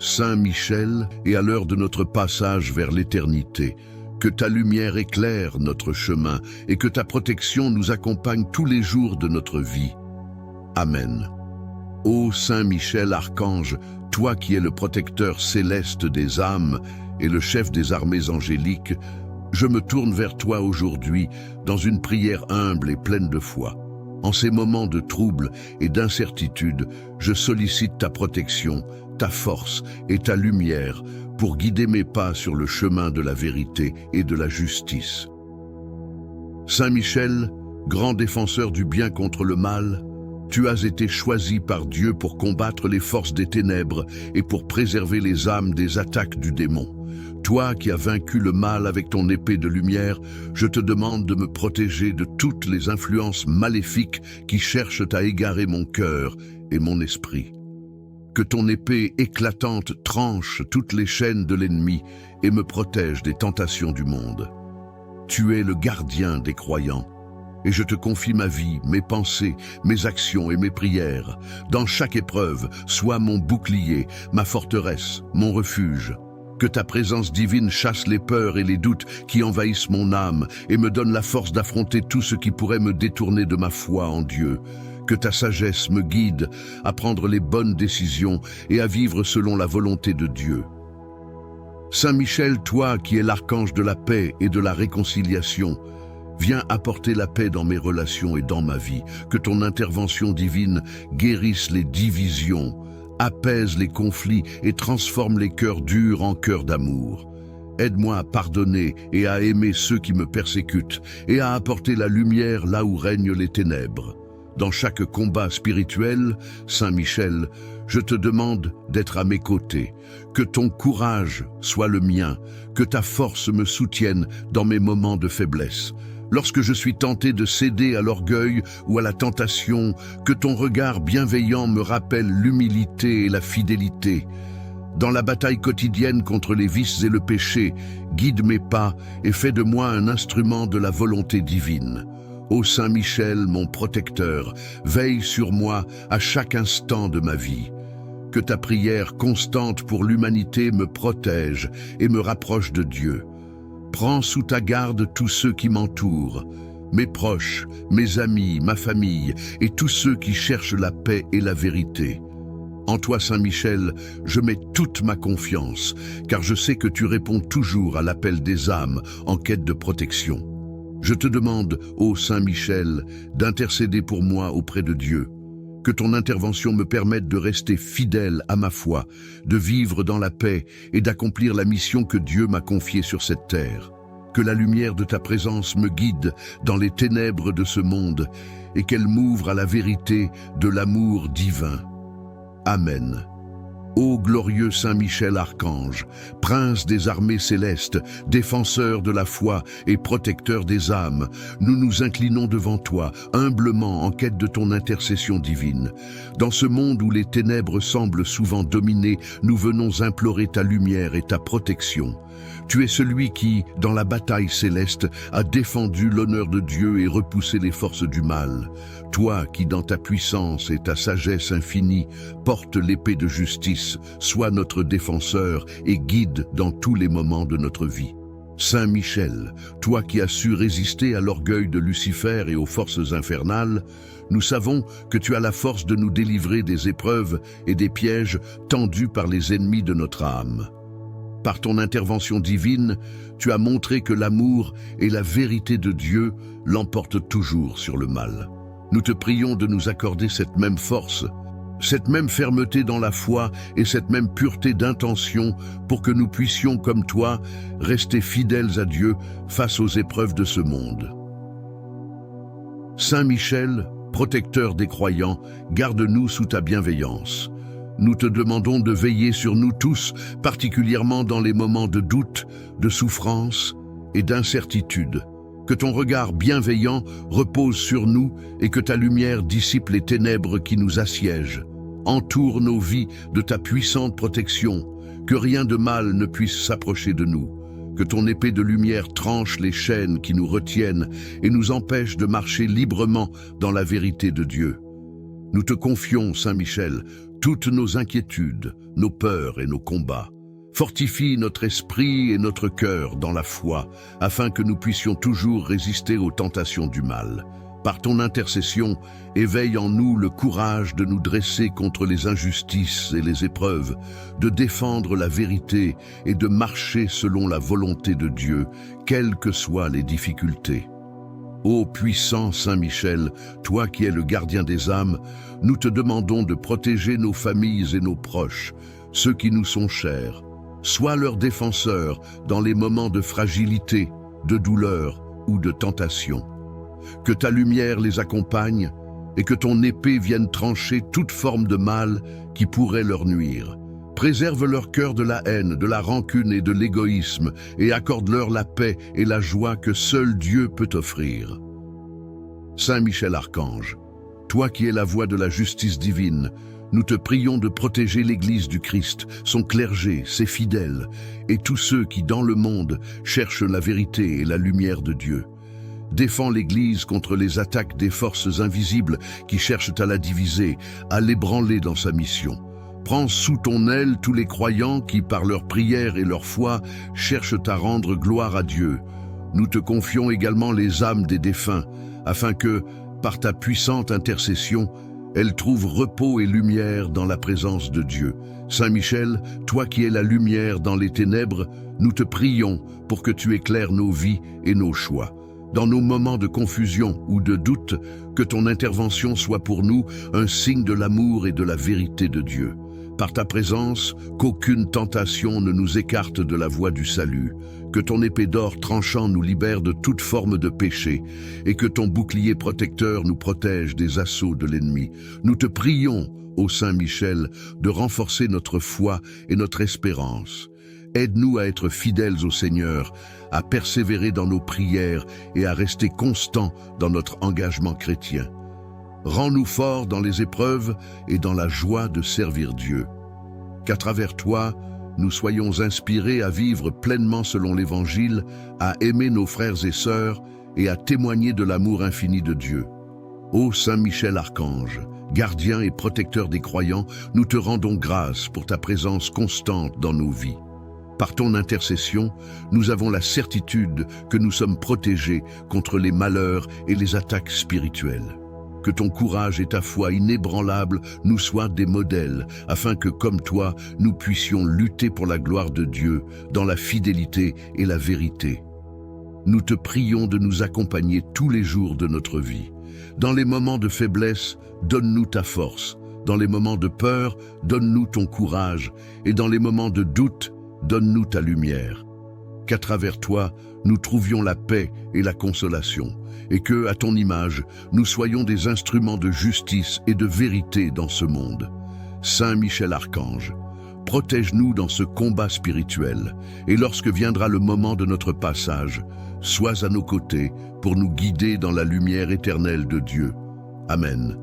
Saint Michel, et à l'heure de notre passage vers l'éternité, que ta lumière éclaire notre chemin et que ta protection nous accompagne tous les jours de notre vie. Amen. Ô Saint Michel, archange, toi qui es le protecteur céleste des âmes et le chef des armées angéliques, je me tourne vers toi aujourd'hui dans une prière humble et pleine de foi. En ces moments de trouble et d'incertitude, je sollicite ta protection, ta force et ta lumière pour guider mes pas sur le chemin de la vérité et de la justice. Saint Michel, grand défenseur du bien contre le mal, tu as été choisi par Dieu pour combattre les forces des ténèbres et pour préserver les âmes des attaques du démon. Toi qui as vaincu le mal avec ton épée de lumière, je te demande de me protéger de toutes les influences maléfiques qui cherchent à égarer mon cœur et mon esprit. Que ton épée éclatante tranche toutes les chaînes de l'ennemi et me protège des tentations du monde. Tu es le gardien des croyants. Et je te confie ma vie, mes pensées, mes actions et mes prières. Dans chaque épreuve, sois mon bouclier, ma forteresse, mon refuge. Que ta présence divine chasse les peurs et les doutes qui envahissent mon âme et me donne la force d'affronter tout ce qui pourrait me détourner de ma foi en Dieu. Que ta sagesse me guide à prendre les bonnes décisions et à vivre selon la volonté de Dieu. Saint Michel, toi qui es l'archange de la paix et de la réconciliation, viens apporter la paix dans mes relations et dans ma vie. Que ton intervention divine guérisse les divisions, apaise les conflits et transforme les cœurs durs en cœurs d'amour. Aide-moi à pardonner et à aimer ceux qui me persécutent et à apporter la lumière là où règnent les ténèbres. Dans chaque combat spirituel, Saint Michel, je te demande d'être à mes côtés. Que ton courage soit le mien, que ta force me soutienne dans mes moments de faiblesse. Lorsque je suis tenté de céder à l'orgueil ou à la tentation, que ton regard bienveillant me rappelle l'humilité et la fidélité. Dans la bataille quotidienne contre les vices et le péché, guide mes pas et fais de moi un instrument de la volonté divine. Ô Saint Michel, mon protecteur, veille sur moi à chaque instant de ma vie. Que ta prière constante pour l'humanité me protège et me rapproche de Dieu. Prends sous ta garde tous ceux qui m'entourent, mes proches, mes amis, ma famille et tous ceux qui cherchent la paix et la vérité. En toi, Saint Michel, je mets toute ma confiance, car je sais que tu réponds toujours à l'appel des âmes en quête de protection. Je te demande, ô Saint Michel, d'intercéder pour moi auprès de Dieu. Que ton intervention me permette de rester fidèle à ma foi, de vivre dans la paix et d'accomplir la mission que Dieu m'a confiée sur cette terre. Que la lumière de ta présence me guide dans les ténèbres de ce monde et qu'elle m'ouvre à la vérité de l'amour divin. Amen. Ô glorieux Saint Michel Archange, prince des armées célestes, défenseur de la foi et protecteur des âmes, nous nous inclinons devant toi, humblement en quête de ton intercession divine. Dans ce monde où les ténèbres semblent souvent dominer, nous venons implorer ta lumière et ta protection. Tu es celui qui, dans la bataille céleste, a défendu l'honneur de Dieu et repoussé les forces du mal. Toi qui, dans ta puissance et ta sagesse infinie, portes l'épée de justice, sois notre défenseur et guide dans tous les moments de notre vie. Saint Michel, toi qui as su résister à l'orgueil de Lucifer et aux forces infernales, nous savons que tu as la force de nous délivrer des épreuves et des pièges tendus par les ennemis de notre âme. Par ton intervention divine, tu as montré que l'amour et la vérité de Dieu l'emportent toujours sur le mal. Nous te prions de nous accorder cette même force, cette même fermeté dans la foi et cette même pureté d'intention pour que nous puissions, comme toi, rester fidèles à Dieu face aux épreuves de ce monde. Saint Michel, protecteur des croyants, garde-nous sous ta bienveillance. nous te demandons de veiller sur nous tous, particulièrement dans les moments de doute, de souffrance et d'incertitude. Que ton regard bienveillant repose sur nous et que ta lumière dissipe les ténèbres qui nous assiègent. Entoure nos vies de ta puissante protection, que rien de mal ne puisse s'approcher de nous. Que ton épée de lumière tranche les chaînes qui nous retiennent et nous empêche de marcher librement dans la vérité de Dieu. Nous te confions, Saint Michel, toutes nos inquiétudes, nos peurs et nos combats. Fortifie notre esprit et notre cœur dans la foi, afin que nous puissions toujours résister aux tentations du mal. Par ton intercession, éveille en nous le courage de nous dresser contre les injustices et les épreuves, de défendre la vérité et de marcher selon la volonté de Dieu, quelles que soient les difficultés. Ô puissant Saint Michel, toi qui es le gardien des âmes, nous te demandons de protéger nos familles et nos proches, ceux qui nous sont chers. Sois leur défenseur dans les moments de fragilité, de douleur ou de tentation. Que ta lumière les accompagne et que ton épée vienne trancher toute forme de mal qui pourrait leur nuire. Préserve leur cœur de la haine, de la rancune et de l'égoïsme et accorde-leur la paix et la joie que seul Dieu peut offrir. Saint Michel Archange, toi qui es la voix de la justice divine, nous te prions de protéger l'Église du Christ, son clergé, ses fidèles, et tous ceux qui, dans le monde, cherchent la vérité et la lumière de Dieu. Défends l'Église contre les attaques des forces invisibles qui cherchent à la diviser, à l'ébranler dans sa mission. Prends sous ton aile tous les croyants qui, par leur prière et leur foi, cherchent à rendre gloire à Dieu. Nous te confions également les âmes des défunts, afin que, par ta puissante intercession, elles trouvent repos et lumière dans la présence de Dieu. Saint Michel, toi qui es la lumière dans les ténèbres, nous te prions pour que tu éclaires nos vies et nos choix. Dans nos moments de confusion ou de doute, que ton intervention soit pour nous un signe de l'amour et de la vérité de Dieu. Par ta présence, qu'aucune tentation ne nous écarte de la voie du salut, que ton épée d'or tranchant nous libère de toute forme de péché, et que ton bouclier protecteur nous protège des assauts de l'ennemi. Nous te prions, ô Saint Michel, de renforcer notre foi et notre espérance. Aide-nous à être fidèles au Seigneur, à persévérer dans nos prières et à rester constants dans notre engagement chrétien. Rends-nous forts dans les épreuves et dans la joie de servir Dieu. Qu'à travers toi, nous soyons inspirés à vivre pleinement selon l'Évangile, à aimer nos frères et sœurs et à témoigner de l'amour infini de Dieu. Ô Saint Michel Archange, gardien et protecteur des croyants, nous te rendons grâce pour ta présence constante dans nos vies. Par ton intercession, nous avons la certitude que nous sommes protégés contre les malheurs et les attaques spirituelles. Que ton courage et ta foi inébranlable nous soient des modèles, afin que, comme toi, nous puissions lutter pour la gloire de Dieu, dans la fidélité et la vérité. Nous te prions de nous accompagner tous les jours de notre vie. Dans les moments de faiblesse, donne-nous ta force. Dans les moments de peur, donne-nous ton courage. Et dans les moments de doute, donne-nous ta lumière. Qu'à travers toi, nous trouvions la paix et la consolation, et que, à ton image, nous soyons des instruments de justice et de vérité dans ce monde. Saint Michel Archange, protège-nous dans ce combat spirituel, et lorsque viendra le moment de notre passage, sois à nos côtés pour nous guider dans la lumière éternelle de Dieu. Amen.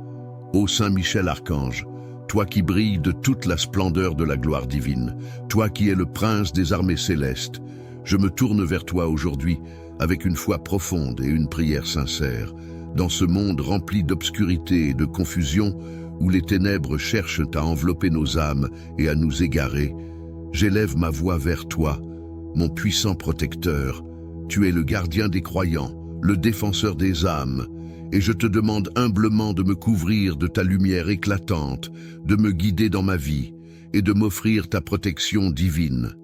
Ô Saint Michel Archange, toi qui brilles de toute la splendeur de la gloire divine, toi qui es le prince des armées célestes, je me tourne vers toi aujourd'hui avec une foi profonde et une prière sincère. Dans ce monde rempli d'obscurité et de confusion, où les ténèbres cherchent à envelopper nos âmes et à nous égarer, j'élève ma voix vers toi, mon puissant protecteur. Tu es le gardien des croyants, le défenseur des âmes, et je te demande humblement de me couvrir de ta lumière éclatante, de me guider dans ma vie et de m'offrir ta protection divine.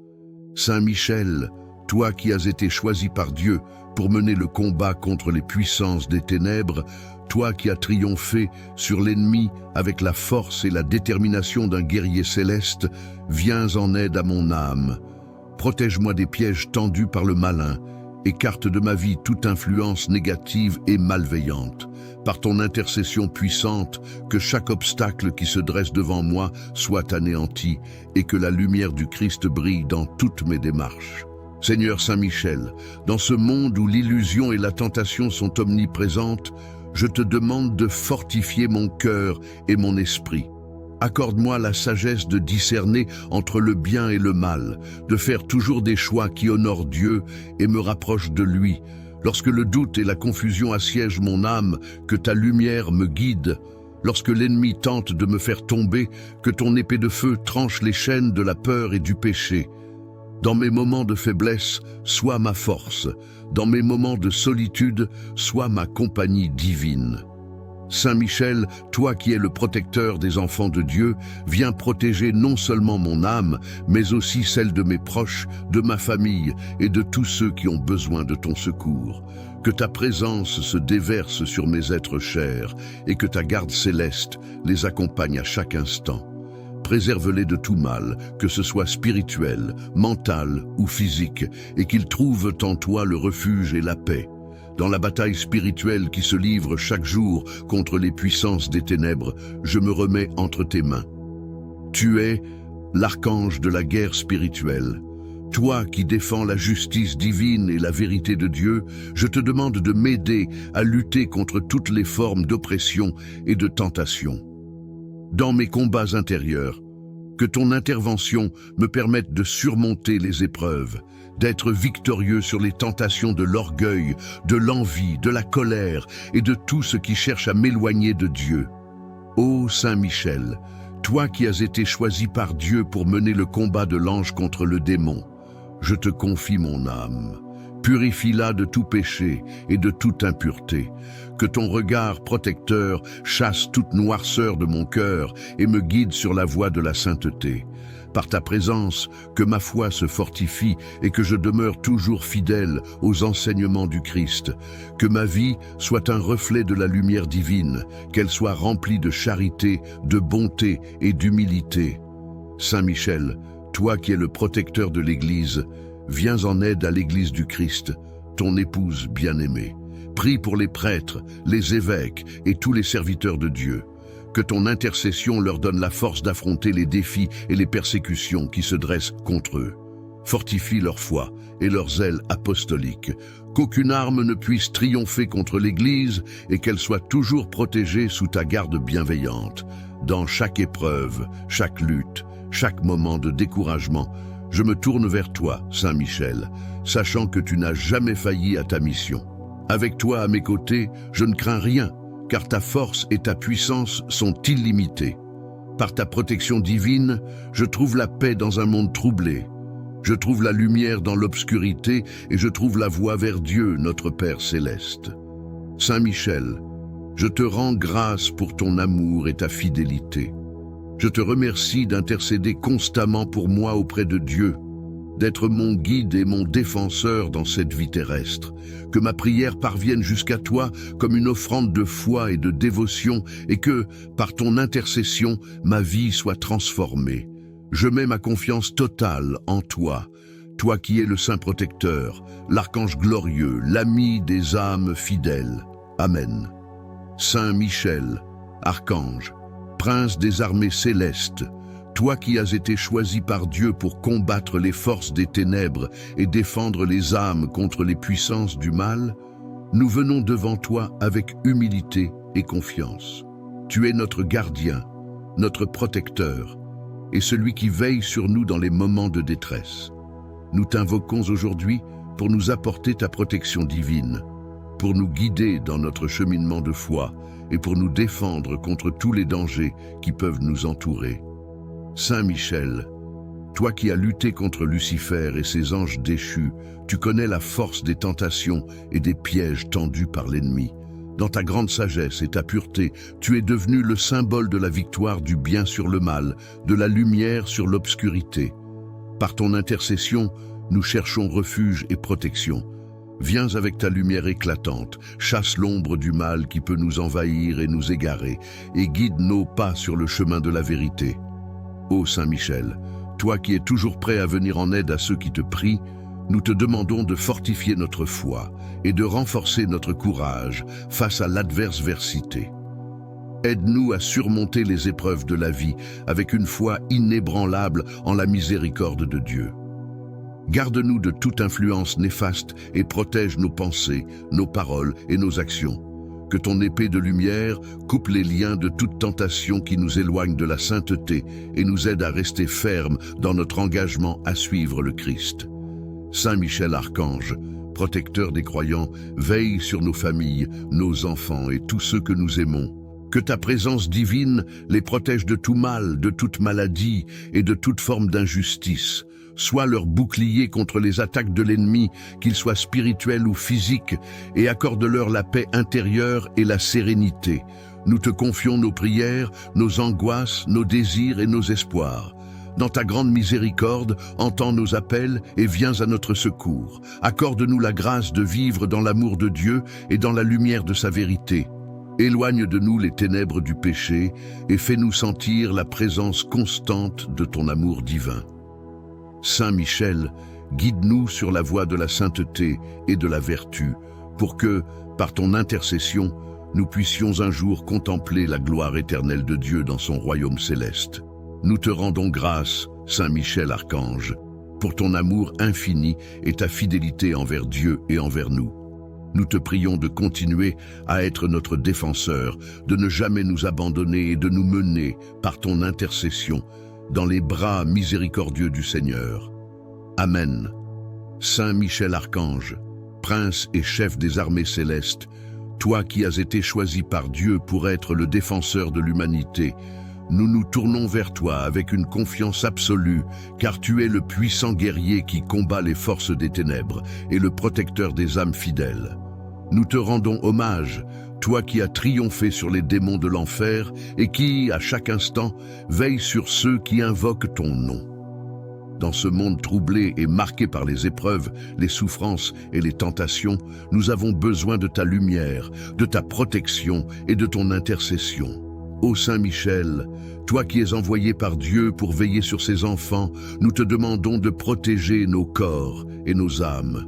Saint Michel, toi qui as été choisi par Dieu pour mener le combat contre les puissances des ténèbres, toi qui as triomphé sur l'ennemi avec la force et la détermination d'un guerrier céleste, viens en aide à mon âme. Protège-moi des pièges tendus par le malin, écarte de ma vie toute influence négative et malveillante. par ton intercession puissante, que chaque obstacle qui se dresse devant moi soit anéanti et que la lumière du Christ brille dans toutes mes démarches. Seigneur Saint Michel, dans ce monde où l'illusion et la tentation sont omniprésentes, je te demande de fortifier mon cœur et mon esprit. Accorde-moi la sagesse de discerner entre le bien et le mal, de faire toujours des choix qui honorent Dieu et me rapprochent de lui. Lorsque le doute et la confusion assiègent mon âme, que ta lumière me guide. Lorsque l'ennemi tente de me faire tomber, que ton épée de feu tranche les chaînes de la peur et du péché. Dans mes moments de faiblesse, sois ma force. Dans mes moments de solitude, sois ma compagnie divine. Saint Michel, toi qui es le protecteur des enfants de Dieu, viens protéger non seulement mon âme, mais aussi celle de mes proches, de ma famille et de tous ceux qui ont besoin de ton secours. Que ta présence se déverse sur mes êtres chers et que ta garde céleste les accompagne à chaque instant. Préserve-les de tout mal, que ce soit spirituel, mental ou physique, et qu'ils trouvent en toi le refuge et la paix. Dans la bataille spirituelle qui se livre chaque jour contre les puissances des ténèbres, je me remets entre tes mains. Tu es l'archange de la guerre spirituelle. Toi qui défends la justice divine et la vérité de Dieu, je te demande de m'aider à lutter contre toutes les formes d'oppression et de tentation. Dans mes combats intérieurs, que ton intervention me permette de surmonter les épreuves, d'être victorieux sur les tentations de l'orgueil, de l'envie, de la colère et de tout ce qui cherche à m'éloigner de Dieu. Ô Saint Michel, toi qui as été choisi par Dieu pour mener le combat de l'ange contre le démon, je te confie mon âme. Purifie-la de tout péché et de toute impureté. Que ton regard protecteur chasse toute noirceur de mon cœur et me guide sur la voie de la sainteté. Par ta présence, que ma foi se fortifie et que je demeure toujours fidèle aux enseignements du Christ. Que ma vie soit un reflet de la lumière divine, qu'elle soit remplie de charité, de bonté et d'humilité. Saint Michel, toi qui es le protecteur de l'Église, viens en aide à l'Église du Christ, ton épouse bien-aimée. Prie pour les prêtres, les évêques et tous les serviteurs de Dieu. Que ton intercession leur donne la force d'affronter les défis et les persécutions qui se dressent contre eux. Fortifie leur foi et leur zèle apostolique. Qu'aucune arme ne puisse triompher contre l'Église et qu'elle soit toujours protégée sous ta garde bienveillante. Dans chaque épreuve, chaque lutte, chaque moment de découragement, je me tourne vers toi, Saint Michel, sachant que tu n'as jamais failli à ta mission. Avec toi à mes côtés, je ne crains rien, car ta force et ta puissance sont illimitées. Par ta protection divine, je trouve la paix dans un monde troublé. Je trouve la lumière dans l'obscurité et je trouve la voie vers Dieu, notre Père céleste. Saint Michel, je te rends grâce pour ton amour et ta fidélité. Je te remercie d'intercéder constamment pour moi auprès de Dieu, d'être mon guide et mon défenseur dans cette vie terrestre. Que ma prière parvienne jusqu'à toi comme une offrande de foi et de dévotion et que, par ton intercession, ma vie soit transformée. Je mets ma confiance totale en toi, toi qui es le Saint Protecteur, l'archange glorieux, l'ami des âmes fidèles. Amen. Saint Michel, archange, prince des armées célestes, toi qui as été choisi par Dieu pour combattre les forces des ténèbres et défendre les âmes contre les puissances du mal, nous venons devant toi avec humilité et confiance. Tu es notre gardien, notre protecteur, et celui qui veille sur nous dans les moments de détresse. Nous t'invoquons aujourd'hui pour nous apporter ta protection divine, pour nous guider dans notre cheminement de foi et pour nous défendre contre tous les dangers qui peuvent nous entourer. Saint Michel, toi qui as lutté contre Lucifer et ses anges déchus, tu connais la force des tentations et des pièges tendus par l'ennemi. Dans ta grande sagesse et ta pureté, tu es devenu le symbole de la victoire du bien sur le mal, de la lumière sur l'obscurité. Par ton intercession, nous cherchons refuge et protection. Viens avec ta lumière éclatante, chasse l'ombre du mal qui peut nous envahir et nous égarer, et guide nos pas sur le chemin de la vérité. Ô Saint Michel, toi qui es toujours prêt à venir en aide à ceux qui te prient, nous te demandons de fortifier notre foi et de renforcer notre courage face à l'adversité. Aide-nous à surmonter les épreuves de la vie avec une foi inébranlable en la miséricorde de Dieu. Garde-nous de toute influence néfaste et protège nos pensées, nos paroles et nos actions. Que ton épée de lumière coupe les liens de toute tentation qui nous éloigne de la sainteté et nous aide à rester fermes dans notre engagement à suivre le Christ. Saint Michel Archange, protecteur des croyants, veille sur nos familles, nos enfants et tous ceux que nous aimons. Que ta présence divine les protège de tout mal, de toute maladie et de toute forme d'injustice. Sois leur bouclier contre les attaques de l'ennemi, qu'ils soient spirituels ou physiques, et accorde-leur la paix intérieure et la sérénité. Nous te confions nos prières, nos angoisses, nos désirs et nos espoirs. Dans ta grande miséricorde, entends nos appels et viens à notre secours. Accorde-nous la grâce de vivre dans l'amour de Dieu et dans la lumière de sa vérité. Éloigne de nous les ténèbres du péché et fais-nous sentir la présence constante de ton amour divin. Saint Michel, guide-nous sur la voie de la sainteté et de la vertu, pour que, par ton intercession, nous puissions un jour contempler la gloire éternelle de Dieu dans son royaume céleste. Nous te rendons grâce, Saint Michel Archange, pour ton amour infini et ta fidélité envers Dieu et envers nous. Nous te prions de continuer à être notre défenseur, de ne jamais nous abandonner et de nous mener, par ton intercession, dans les bras miséricordieux du Seigneur. Amen. Saint Michel Archange, prince et chef des armées célestes, toi qui as été choisi par Dieu pour être le défenseur de l'humanité, nous nous tournons vers toi avec une confiance absolue, car tu es le puissant guerrier qui combat les forces des ténèbres et le protecteur des âmes fidèles. Nous te rendons hommage, toi qui as triomphé sur les démons de l'enfer et qui, à chaque instant, veille sur ceux qui invoquent ton nom. Dans ce monde troublé et marqué par les épreuves, les souffrances et les tentations, nous avons besoin de ta lumière, de ta protection et de ton intercession. Ô Saint Michel, toi qui es envoyé par Dieu pour veiller sur ses enfants, nous te demandons de protéger nos corps et nos âmes.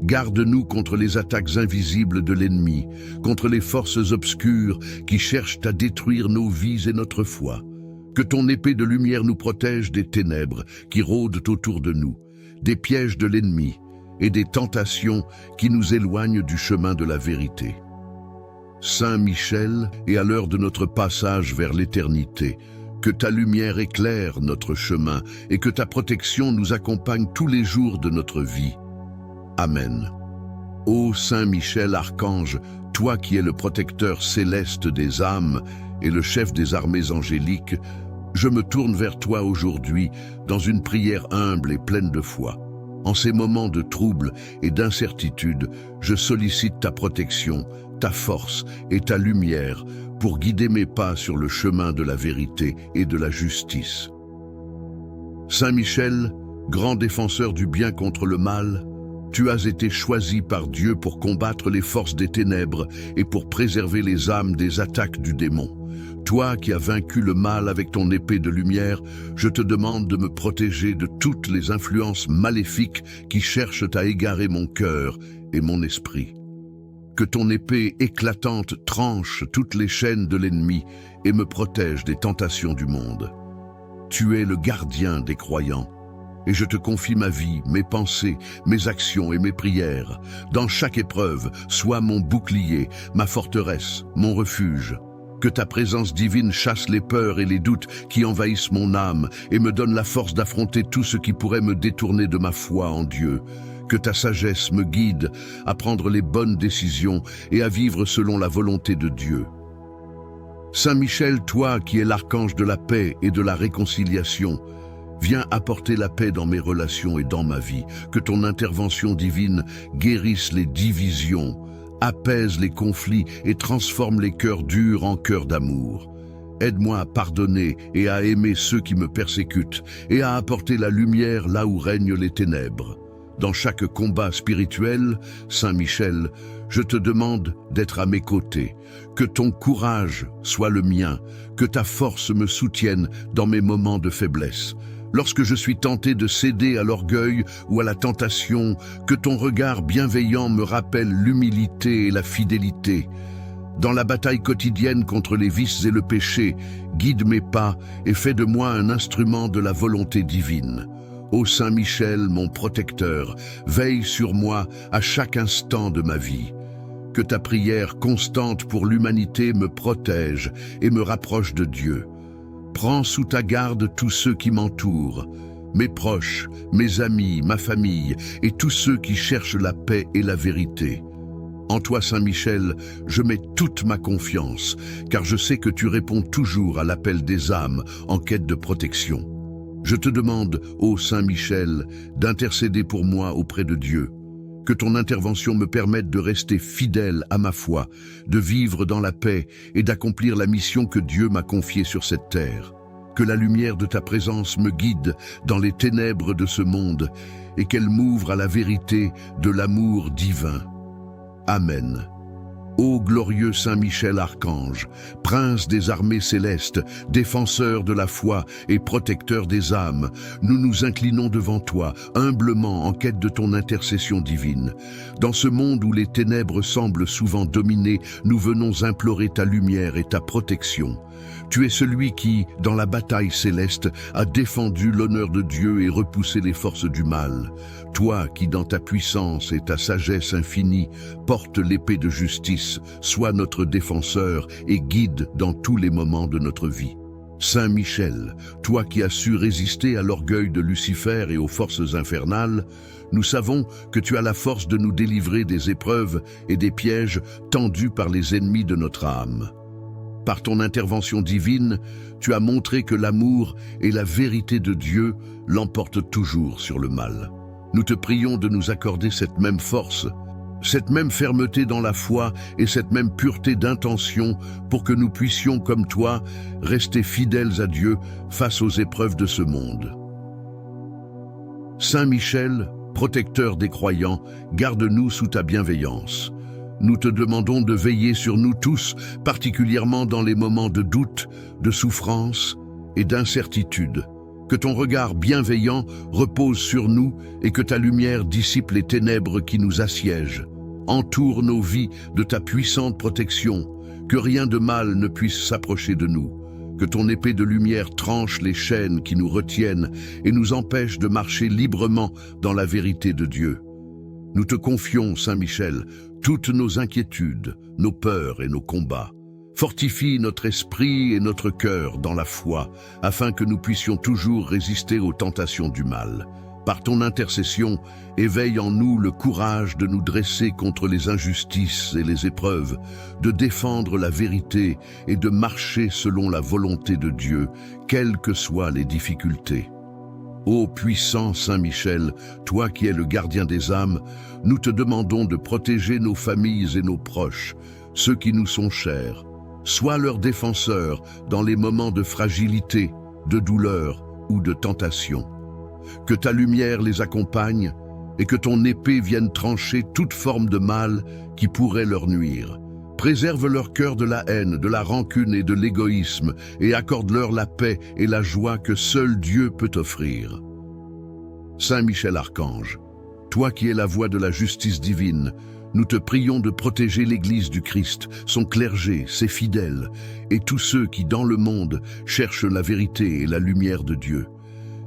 Garde-nous contre les attaques invisibles de l'ennemi, contre les forces obscures qui cherchent à détruire nos vies et notre foi. Que ton épée de lumière nous protège des ténèbres qui rôdent autour de nous, des pièges de l'ennemi et des tentations qui nous éloignent du chemin de la vérité. Saint Michel, et à l'heure de notre passage vers l'éternité, que ta lumière éclaire notre chemin et que ta protection nous accompagne tous les jours de notre vie. Amen. Ô Saint Michel Archange, toi qui es le protecteur céleste des âmes et le chef des armées angéliques, je me tourne vers toi aujourd'hui dans une prière humble et pleine de foi. En ces moments de trouble et d'incertitude, je sollicite ta protection, ta force et ta lumière pour guider mes pas sur le chemin de la vérité et de la justice. Saint Michel, grand défenseur du bien contre le mal, tu as été choisi par Dieu pour combattre les forces des ténèbres et pour préserver les âmes des attaques du démon. Toi qui as vaincu le mal avec ton épée de lumière, je te demande de me protéger de toutes les influences maléfiques qui cherchent à égarer mon cœur et mon esprit. Que ton épée éclatante tranche toutes les chaînes de l'ennemi et me protège des tentations du monde. Tu es le gardien des croyants. Et je te confie ma vie, mes pensées, mes actions et mes prières. Dans chaque épreuve, sois mon bouclier, ma forteresse, mon refuge. Que ta présence divine chasse les peurs et les doutes qui envahissent mon âme et me donne la force d'affronter tout ce qui pourrait me détourner de ma foi en Dieu. Que ta sagesse me guide à prendre les bonnes décisions et à vivre selon la volonté de Dieu. Saint Michel, toi qui es l'archange de la paix et de la réconciliation, viens apporter la paix dans mes relations et dans ma vie. Que ton intervention divine guérisse les divisions, apaise les conflits et transforme les cœurs durs en cœurs d'amour. Aide-moi à pardonner et à aimer ceux qui me persécutent et à apporter la lumière là où règnent les ténèbres. Dans chaque combat spirituel, Saint Michel, je te demande d'être à mes côtés. Que ton courage soit le mien, que ta force me soutienne dans mes moments de faiblesse. Lorsque je suis tenté de céder à l'orgueil ou à la tentation, que ton regard bienveillant me rappelle l'humilité et la fidélité. Dans la bataille quotidienne contre les vices et le péché, guide mes pas et fais de moi un instrument de la volonté divine. Ô Saint Michel, mon protecteur, veille sur moi à chaque instant de ma vie. Que ta prière constante pour l'humanité me protège et me rapproche de Dieu. Prends sous ta garde tous ceux qui m'entourent, mes proches, mes amis, ma famille et tous ceux qui cherchent la paix et la vérité. En toi, Saint Michel, je mets toute ma confiance, car je sais que tu réponds toujours à l'appel des âmes en quête de protection. Je te demande, ô Saint Michel, d'intercéder pour moi auprès de Dieu. Que ton intervention me permette de rester fidèle à ma foi, de vivre dans la paix et d'accomplir la mission que Dieu m'a confiée sur cette terre. Que la lumière de ta présence me guide dans les ténèbres de ce monde et qu'elle m'ouvre à la vérité de l'amour divin. Amen. Ô glorieux Saint Michel Archange, prince des armées célestes, défenseur de la foi et protecteur des âmes, nous nous inclinons devant toi, humblement en quête de ton intercession divine. Dans ce monde où les ténèbres semblent souvent dominer, nous venons implorer ta lumière et ta protection. Tu es celui qui, dans la bataille céleste, a défendu l'honneur de Dieu et repoussé les forces du mal. Toi qui, dans ta puissance et ta sagesse infinie, portes l'épée de justice, sois notre défenseur et guide dans tous les moments de notre vie. Saint Michel, toi qui as su résister à l'orgueil de Lucifer et aux forces infernales, nous savons que tu as la force de nous délivrer des épreuves et des pièges tendus par les ennemis de notre âme. Par ton intervention divine, tu as montré que l'amour et la vérité de Dieu l'emportent toujours sur le mal. Nous te prions de nous accorder cette même force, cette même fermeté dans la foi et cette même pureté d'intention pour que nous puissions, comme toi, rester fidèles à Dieu face aux épreuves de ce monde. Saint Michel, protecteur des croyants, garde-nous sous ta bienveillance. Nous te demandons de veiller sur nous tous, particulièrement dans les moments de doute, de souffrance et d'incertitude. Que ton regard bienveillant repose sur nous et que ta lumière dissipe les ténèbres qui nous assiègent. Entoure nos vies de ta puissante protection, que rien de mal ne puisse s'approcher de nous. Que ton épée de lumière tranche les chaînes qui nous retiennent et nous empêche de marcher librement dans la vérité de Dieu. Nous te confions, Saint Michel, toutes nos inquiétudes, nos peurs et nos combats. Fortifie notre esprit et notre cœur dans la foi, afin que nous puissions toujours résister aux tentations du mal. Par ton intercession, éveille en nous le courage de nous dresser contre les injustices et les épreuves, de défendre la vérité et de marcher selon la volonté de Dieu, quelles que soient les difficultés. Ô puissant Saint Michel, toi qui es le gardien des âmes, nous te demandons de protéger nos familles et nos proches, ceux qui nous sont chers. Sois leur défenseur dans les moments de fragilité, de douleur ou de tentation. Que ta lumière les accompagne et que ton épée vienne trancher toute forme de mal qui pourrait leur nuire. Préserve leur cœur de la haine, de la rancune et de l'égoïsme et accorde-leur la paix et la joie que seul Dieu peut offrir. Saint Michel Archange, toi qui es la voix de la justice divine, nous te prions de protéger l'Église du Christ, son clergé, ses fidèles et tous ceux qui, dans le monde, cherchent la vérité et la lumière de Dieu.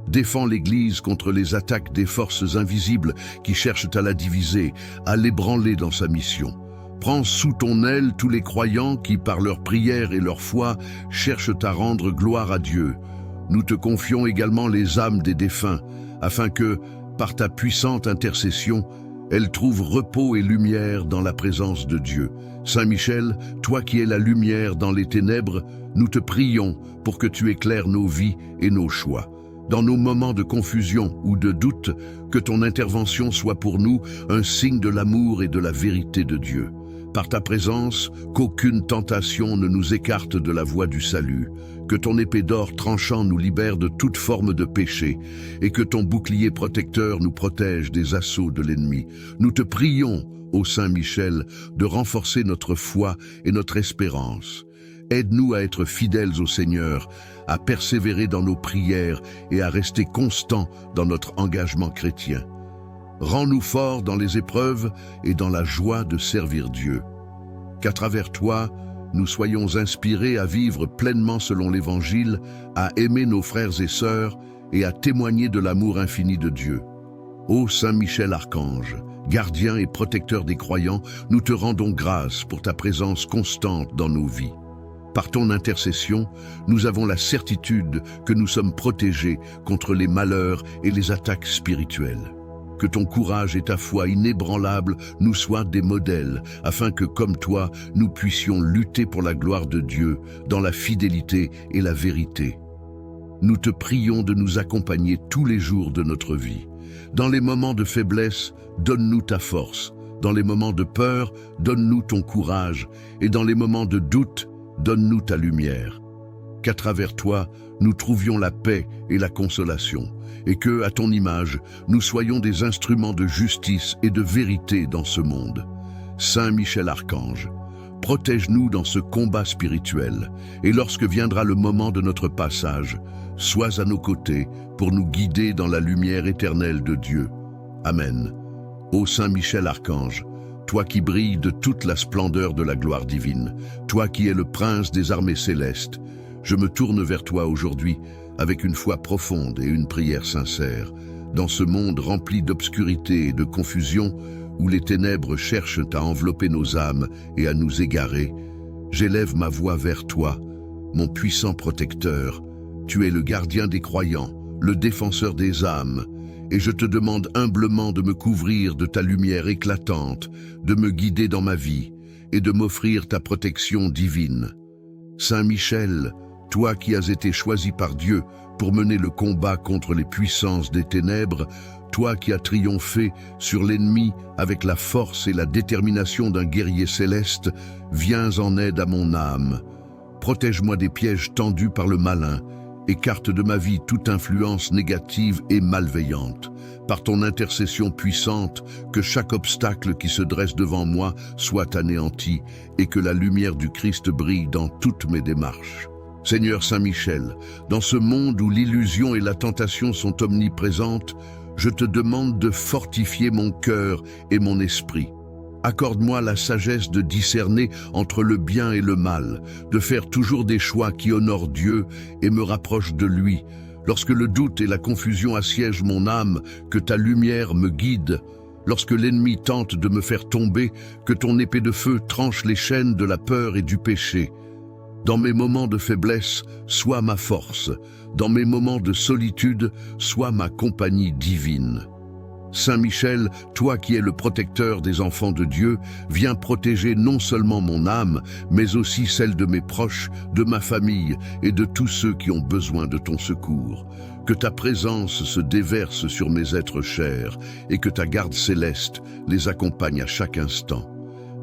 Défends l'Église contre les attaques des forces invisibles qui cherchent à la diviser, à l'ébranler dans sa mission. Prends sous ton aile tous les croyants qui, par leur prière et leur foi, cherchent à rendre gloire à Dieu. Nous te confions également les âmes des défunts, afin que, par ta puissante intercession, elles trouvent repos et lumière dans la présence de Dieu. Saint Michel, toi qui es la lumière dans les ténèbres, nous te prions pour que tu éclaires nos vies et nos choix. Dans nos moments de confusion ou de doute, que ton intervention soit pour nous un signe de l'amour et de la vérité de Dieu. Par ta présence, qu'aucune tentation ne nous écarte de la voie du salut, que ton épée d'or tranchant nous libère de toute forme de péché, et que ton bouclier protecteur nous protège des assauts de l'ennemi. Nous te prions, ô Saint Michel, de renforcer notre foi et notre espérance. Aide-nous à être fidèles au Seigneur, à persévérer dans nos prières et à rester constants dans notre engagement chrétien. Rends-nous forts dans les épreuves et dans la joie de servir Dieu. Qu'à travers toi, nous soyons inspirés à vivre pleinement selon l'Évangile, à aimer nos frères et sœurs et à témoigner de l'amour infini de Dieu. Ô Saint Michel Archange, gardien et protecteur des croyants, nous te rendons grâce pour ta présence constante dans nos vies. Par ton intercession, nous avons la certitude que nous sommes protégés contre les malheurs et les attaques spirituelles. Que ton courage et ta foi inébranlable nous soient des modèles, afin que, comme toi, nous puissions lutter pour la gloire de Dieu, dans la fidélité et la vérité. Nous te prions de nous accompagner tous les jours de notre vie. Dans les moments de faiblesse, donne-nous ta force. Dans les moments de peur, donne-nous ton courage. Et dans les moments de doute, donne-nous ta lumière. Qu'à travers toi, nous trouvions la paix et la consolation, et que, à ton image, nous soyons des instruments de justice et de vérité dans ce monde. Saint Michel Archange, protège-nous dans ce combat spirituel, et lorsque viendra le moment de notre passage, sois à nos côtés pour nous guider dans la lumière éternelle de Dieu. Amen. Ô Saint Michel Archange, toi qui brilles de toute la splendeur de la gloire divine, toi qui es le prince des armées célestes, je me tourne vers toi aujourd'hui avec une foi profonde et une prière sincère. Dans ce monde rempli d'obscurité et de confusion, où les ténèbres cherchent à envelopper nos âmes et à nous égarer, j'élève ma voix vers toi, mon puissant protecteur. Tu es le gardien des croyants, le défenseur des âmes, et je te demande humblement de me couvrir de ta lumière éclatante, de me guider dans ma vie et de m'offrir ta protection divine. Saint Michel, toi qui as été choisi par Dieu pour mener le combat contre les puissances des ténèbres, toi qui as triomphé sur l'ennemi avec la force et la détermination d'un guerrier céleste, viens en aide à mon âme. Protège-moi des pièges tendus par le malin, écarte de ma vie toute influence négative et malveillante. Par ton intercession puissante, que chaque obstacle qui se dresse devant moi soit anéanti et que la lumière du Christ brille dans toutes mes démarches. Seigneur Saint Michel, dans ce monde où l'illusion et la tentation sont omniprésentes, je te demande de fortifier mon cœur et mon esprit. Accorde-moi la sagesse de discerner entre le bien et le mal, de faire toujours des choix qui honorent Dieu et me rapprochent de lui. Lorsque le doute et la confusion assiègent mon âme, que ta lumière me guide. Lorsque l'ennemi tente de me faire tomber, que ton épée de feu tranche les chaînes de la peur et du péché. Dans mes moments de faiblesse, sois ma force. Dans mes moments de solitude, sois ma compagnie divine. Saint Michel, toi qui es le protecteur des enfants de Dieu, viens protéger non seulement mon âme, mais aussi celle de mes proches, de ma famille et de tous ceux qui ont besoin de ton secours. Que ta présence se déverse sur mes êtres chers et que ta garde céleste les accompagne à chaque instant.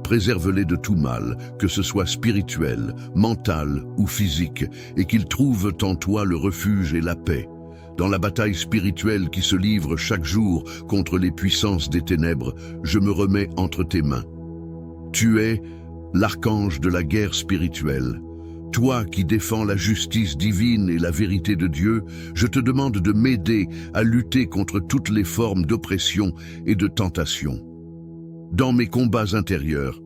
Préserve-les de tout mal, que ce soit spirituel, mental ou physique, et qu'ils trouvent en toi le refuge et la paix. Dans la bataille spirituelle qui se livre chaque jour contre les puissances des ténèbres, je me remets entre tes mains. Tu es l'archange de la guerre spirituelle. Toi qui défends la justice divine et la vérité de Dieu, je te demande de m'aider à lutter contre toutes les formes d'oppression et de tentation. Dans mes combats intérieurs,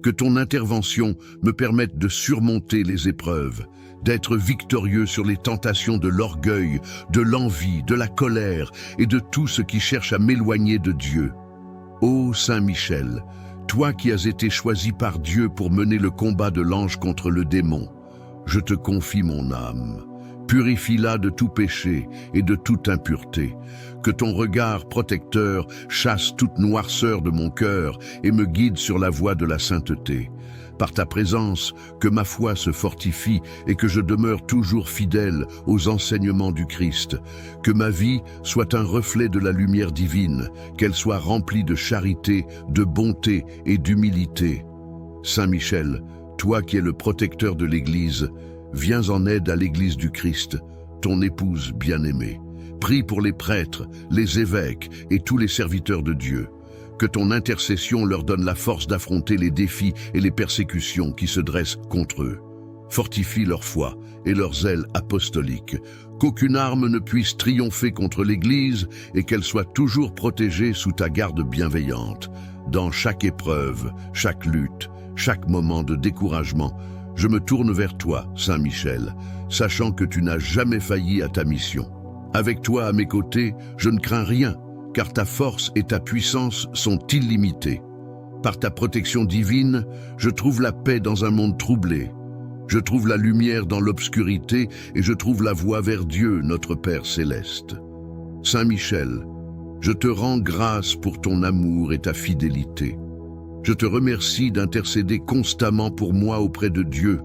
que ton intervention me permette de surmonter les épreuves, d'être victorieux sur les tentations de l'orgueil, de l'envie, de la colère et de tout ce qui cherche à m'éloigner de Dieu. Ô Saint Michel, toi qui as été choisi par Dieu pour mener le combat de l'ange contre le démon, je te confie mon âme. Purifie-la de tout péché et de toute impureté. Que ton regard protecteur chasse toute noirceur de mon cœur et me guide sur la voie de la sainteté. Par ta présence, que ma foi se fortifie et que je demeure toujours fidèle aux enseignements du Christ. Que ma vie soit un reflet de la lumière divine, qu'elle soit remplie de charité, de bonté et d'humilité. Saint Michel, toi qui es le protecteur de l'Église, viens en aide à l'Église du Christ, ton épouse bien-aimée. Prie pour les prêtres, les évêques et tous les serviteurs de Dieu. Que ton intercession leur donne la force d'affronter les défis et les persécutions qui se dressent contre eux. Fortifie leur foi et leur zèle apostolique, qu'aucune arme ne puisse triompher contre l'Église et qu'elle soit toujours protégée sous ta garde bienveillante. Dans chaque épreuve, chaque lutte, chaque moment de découragement, je me tourne vers toi, Saint Michel, sachant que tu n'as jamais failli à ta mission. Avec toi à mes côtés, je ne crains rien, car ta force et ta puissance sont illimitées. Par ta protection divine, je trouve la paix dans un monde troublé. Je trouve la lumière dans l'obscurité et je trouve la voie vers Dieu, notre Père céleste. Saint Michel, je te rends grâce pour ton amour et ta fidélité. Je te remercie d'intercéder constamment pour moi auprès de Dieu,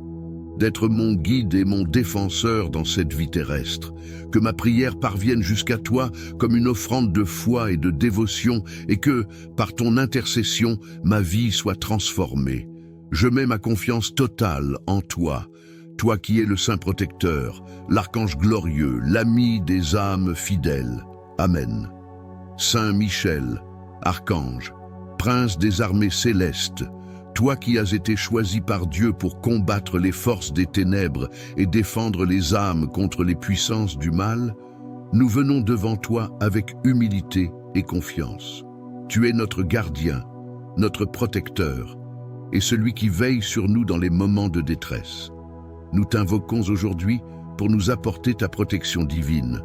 d'être mon guide et mon défenseur dans cette vie terrestre, que ma prière parvienne jusqu'à toi comme une offrande de foi et de dévotion et que, par ton intercession, ma vie soit transformée. Je mets ma confiance totale en toi, toi qui es le Saint Protecteur, l'Archange glorieux, l'ami des âmes fidèles. Amen. Saint Michel, Archange, Prince des armées célestes, toi qui as été choisi par Dieu pour combattre les forces des ténèbres et défendre les âmes contre les puissances du mal, nous venons devant toi avec humilité et confiance. Tu es notre gardien, notre protecteur, et celui qui veille sur nous dans les moments de détresse. Nous t'invoquons aujourd'hui pour nous apporter ta protection divine,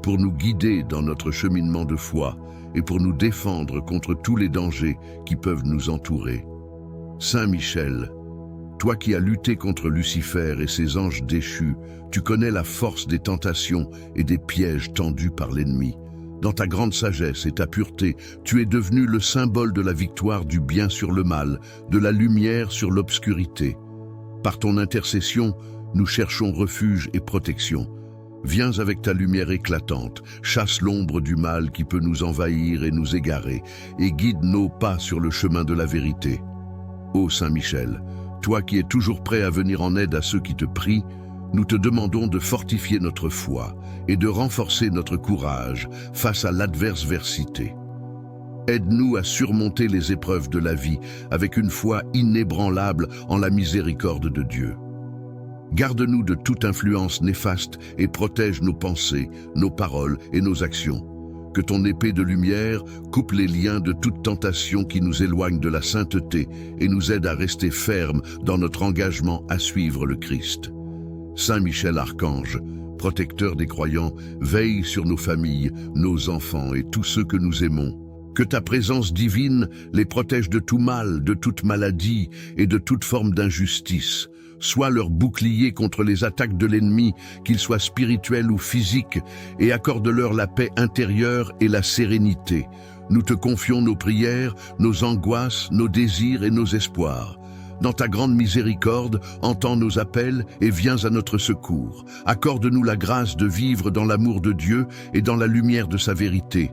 pour nous guider dans notre cheminement de foi et pour nous défendre contre tous les dangers qui peuvent nous entourer. Saint Michel, toi qui as lutté contre Lucifer et ses anges déchus, tu connais la force des tentations et des pièges tendus par l'ennemi. Dans ta grande sagesse et ta pureté, tu es devenu le symbole de la victoire du bien sur le mal, de la lumière sur l'obscurité. Par ton intercession, nous cherchons refuge et protection. Viens avec ta lumière éclatante, chasse l'ombre du mal qui peut nous envahir et nous égarer, et guide nos pas sur le chemin de la vérité. Ô Saint Michel, toi qui es toujours prêt à venir en aide à ceux qui te prient, nous te demandons de fortifier notre foi et de renforcer notre courage face à l'adversité. Aide-nous à surmonter les épreuves de la vie avec une foi inébranlable en la miséricorde de Dieu. Garde-nous de toute influence néfaste et protège nos pensées, nos paroles et nos actions. Que ton épée de lumière coupe les liens de toute tentation qui nous éloigne de la sainteté et nous aide à rester fermes dans notre engagement à suivre le Christ. Saint Michel Archange, protecteur des croyants, veille sur nos familles, nos enfants et tous ceux que nous aimons. Que ta présence divine les protège de tout mal, de toute maladie et de toute forme d'injustice. Sois leur bouclier contre les attaques de l'ennemi, qu'ils soient spirituels ou physiques, et accorde-leur la paix intérieure et la sérénité. Nous te confions nos prières, nos angoisses, nos désirs et nos espoirs. Dans ta grande miséricorde, entends nos appels et viens à notre secours. Accorde-nous la grâce de vivre dans l'amour de Dieu et dans la lumière de sa vérité.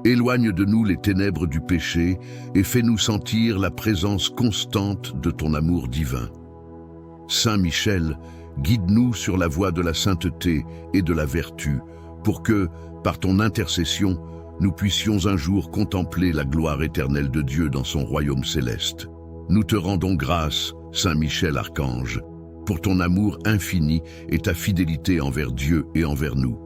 Éloigne de nous les ténèbres du péché et fais-nous sentir la présence constante de ton amour divin. Saint Michel, guide-nous sur la voie de la sainteté et de la vertu, pour que, par ton intercession, nous puissions un jour contempler la gloire éternelle de Dieu dans son royaume céleste. Nous te rendons grâce, Saint Michel Archange, pour ton amour infini et ta fidélité envers Dieu et envers nous.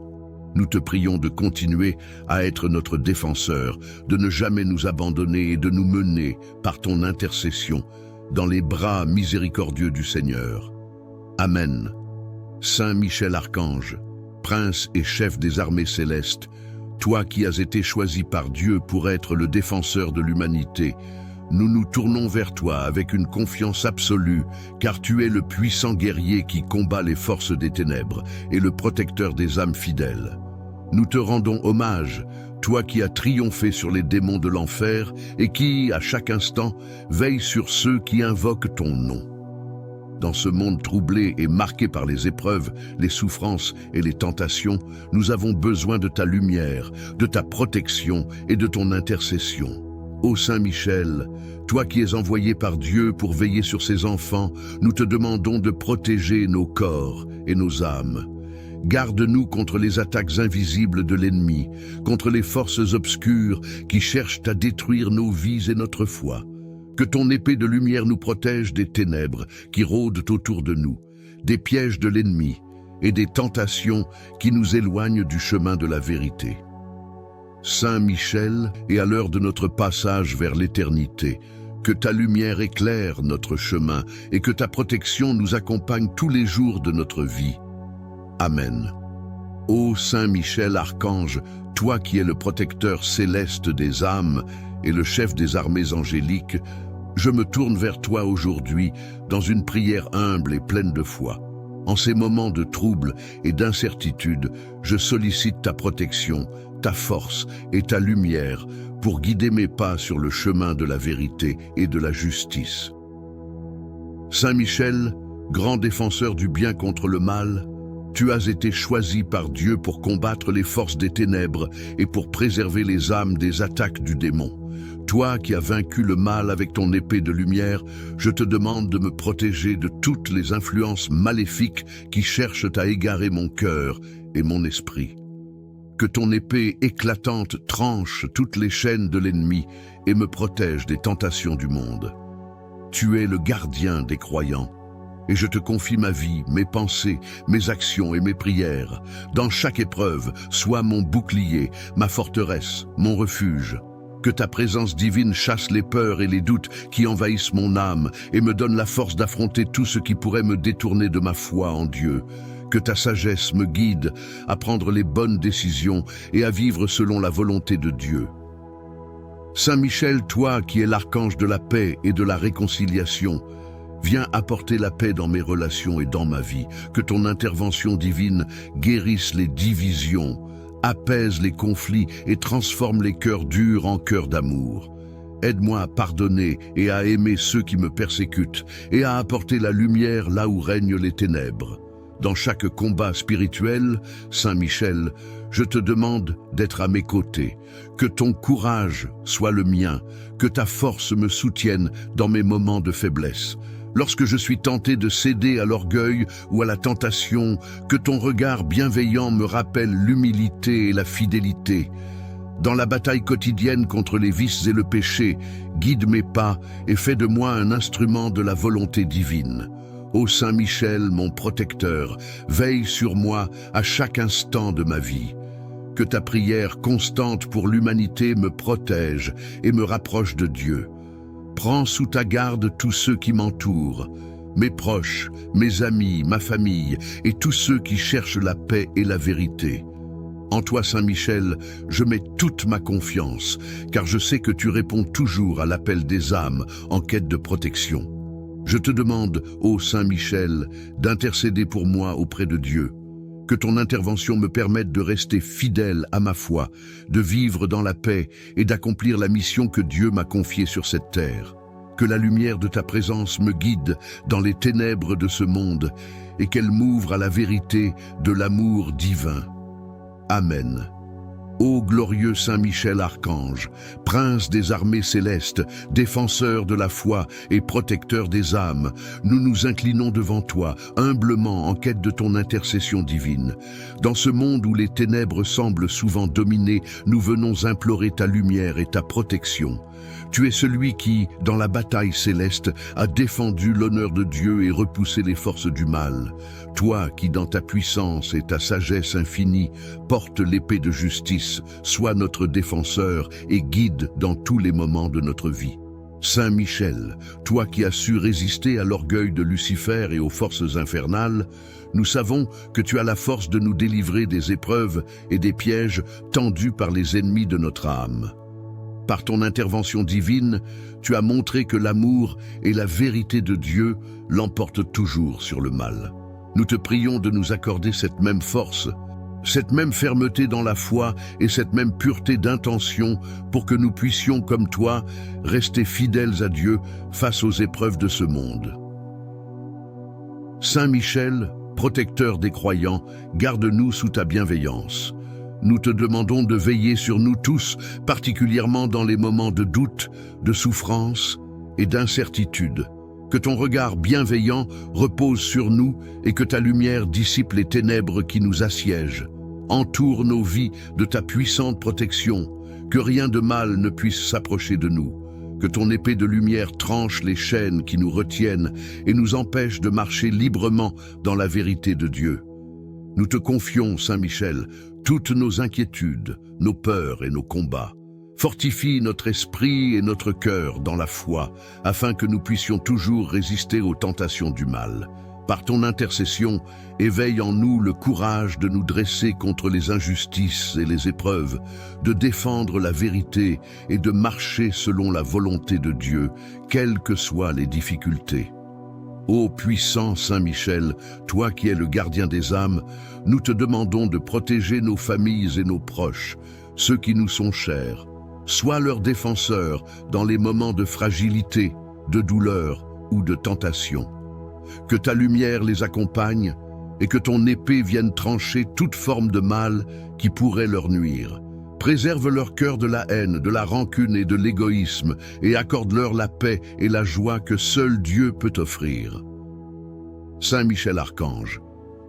Nous te prions de continuer à être notre défenseur, de ne jamais nous abandonner et de nous mener, par ton intercession, dans les bras miséricordieux du Seigneur. Amen. Saint Michel Archange, prince et chef des armées célestes, toi qui as été choisi par Dieu pour être le défenseur de l'humanité, nous nous tournons vers toi avec une confiance absolue, car tu es le puissant guerrier qui combat les forces des ténèbres et le protecteur des âmes fidèles. Nous te rendons hommage, toi qui as triomphé sur les démons de l'enfer et qui, à chaque instant, veille sur ceux qui invoquent ton nom. Dans ce monde troublé et marqué par les épreuves, les souffrances et les tentations, nous avons besoin de ta lumière, de ta protection et de ton intercession. Ô Saint Michel, toi qui es envoyé par Dieu pour veiller sur ses enfants, nous te demandons de protéger nos corps et nos âmes. Garde-nous contre les attaques invisibles de l'ennemi, contre les forces obscures qui cherchent à détruire nos vies et notre foi. Que ton épée de lumière nous protège des ténèbres qui rôdent autour de nous. des pièges de l'ennemi et des tentations qui nous éloignent du chemin de la vérité. Saint Michel, et à l'heure de notre passage vers l'éternité, que ta lumière éclaire notre chemin et que ta protection nous accompagne tous les jours de notre vie. Amen. Ô Saint Michel, archange, toi qui es le protecteur céleste des âmes et le chef des armées angéliques, je me tourne vers toi aujourd'hui dans une prière humble et pleine de foi. En ces moments de trouble et d'incertitude, je sollicite ta protection, ta force et ta lumière pour guider mes pas sur le chemin de la vérité et de la justice. Saint Michel, grand défenseur du bien contre le mal, tu as été choisi par Dieu pour combattre les forces des ténèbres et pour préserver les âmes des attaques du démon. Toi qui as vaincu le mal avec ton épée de lumière, je te demande de me protéger de toutes les influences maléfiques qui cherchent à égarer mon cœur et mon esprit. Que ton épée éclatante tranche toutes les chaînes de l'ennemi et me protège des tentations du monde. Tu es le gardien des croyants. Et je te confie ma vie, mes pensées, mes actions et mes prières. Dans chaque épreuve, sois mon bouclier, ma forteresse, mon refuge. Que ta présence divine chasse les peurs et les doutes qui envahissent mon âme et me donne la force d'affronter tout ce qui pourrait me détourner de ma foi en Dieu. Que ta sagesse me guide à prendre les bonnes décisions et à vivre selon la volonté de Dieu. Saint Michel, toi qui es l'archange de la paix et de la réconciliation, viens apporter la paix dans mes relations et dans ma vie. Que ton intervention divine guérisse les divisions, apaise les conflits et transforme les cœurs durs en cœurs d'amour. Aide-moi à pardonner et à aimer ceux qui me persécutent et à apporter la lumière là où règnent les ténèbres. Dans chaque combat spirituel, Saint Michel, je te demande d'être à mes côtés. Que ton courage soit le mien, que ta force me soutienne dans mes moments de faiblesse. Lorsque je suis tenté de céder à l'orgueil ou à la tentation, que ton regard bienveillant me rappelle l'humilité et la fidélité. Dans la bataille quotidienne contre les vices et le péché, guide mes pas et fais de moi un instrument de la volonté divine. Ô Saint Michel, mon protecteur, veille sur moi à chaque instant de ma vie. Que ta prière constante pour l'humanité me protège et me rapproche de Dieu. Prends sous ta garde tous ceux qui m'entourent, mes proches, mes amis, ma famille et tous ceux qui cherchent la paix et la vérité. En toi, Saint Michel, je mets toute ma confiance, car je sais que tu réponds toujours à l'appel des âmes en quête de protection. Je te demande, ô Saint Michel, d'intercéder pour moi auprès de Dieu. Que ton intervention me permette de rester fidèle à ma foi, de vivre dans la paix et d'accomplir la mission que Dieu m'a confiée sur cette terre. Que la lumière de ta présence me guide dans les ténèbres de ce monde et qu'elle m'ouvre à la vérité de l'amour divin. Amen. Ô glorieux Saint Michel Archange, prince des armées célestes, défenseur de la foi et protecteur des âmes, nous nous inclinons devant toi, humblement en quête de ton intercession divine. Dans ce monde où les ténèbres semblent souvent dominer, nous venons implorer ta lumière et ta protection. Tu es celui qui, dans la bataille céleste, a défendu l'honneur de Dieu et repoussé les forces du mal. Toi qui, dans ta puissance et ta sagesse infinie, portes l'épée de justice, sois notre défenseur et guide dans tous les moments de notre vie. Saint Michel, toi qui as su résister à l'orgueil de Lucifer et aux forces infernales, nous savons que tu as la force de nous délivrer des épreuves et des pièges tendus par les ennemis de notre âme. Par ton intervention divine, tu as montré que l'amour et la vérité de Dieu l'emportent toujours sur le mal. Nous te prions de nous accorder cette même force, cette même fermeté dans la foi et cette même pureté d'intention pour que nous puissions, comme toi, rester fidèles à Dieu face aux épreuves de ce monde. Saint Michel, protecteur des croyants, garde-nous sous ta bienveillance. Nous te demandons de veiller sur nous tous, particulièrement dans les moments de doute, de souffrance et d'incertitude. Que ton regard bienveillant repose sur nous et que ta lumière dissipe les ténèbres qui nous assiègent. Entoure nos vies de ta puissante protection, que rien de mal ne puisse s'approcher de nous. Que ton épée de lumière tranche les chaînes qui nous retiennent et nous empêche de marcher librement dans la vérité de Dieu. Nous te confions, Saint Michel, toutes nos inquiétudes, nos peurs et nos combats. Fortifie notre esprit et notre cœur dans la foi, afin que nous puissions toujours résister aux tentations du mal. Par ton intercession, éveille en nous le courage de nous dresser contre les injustices et les épreuves, de défendre la vérité et de marcher selon la volonté de Dieu, quelles que soient les difficultés. Ô puissant Saint Michel, toi qui es le gardien des âmes, nous te demandons de protéger nos familles et nos proches, ceux qui nous sont chers. Sois leur défenseur dans les moments de fragilité, de douleur ou de tentation. Que ta lumière les accompagne et que ton épée vienne trancher toute forme de mal qui pourrait leur nuire. Préserve leur cœur de la haine, de la rancune et de l'égoïsme et accorde-leur la paix et la joie que seul Dieu peut offrir. Saint Michel Archange,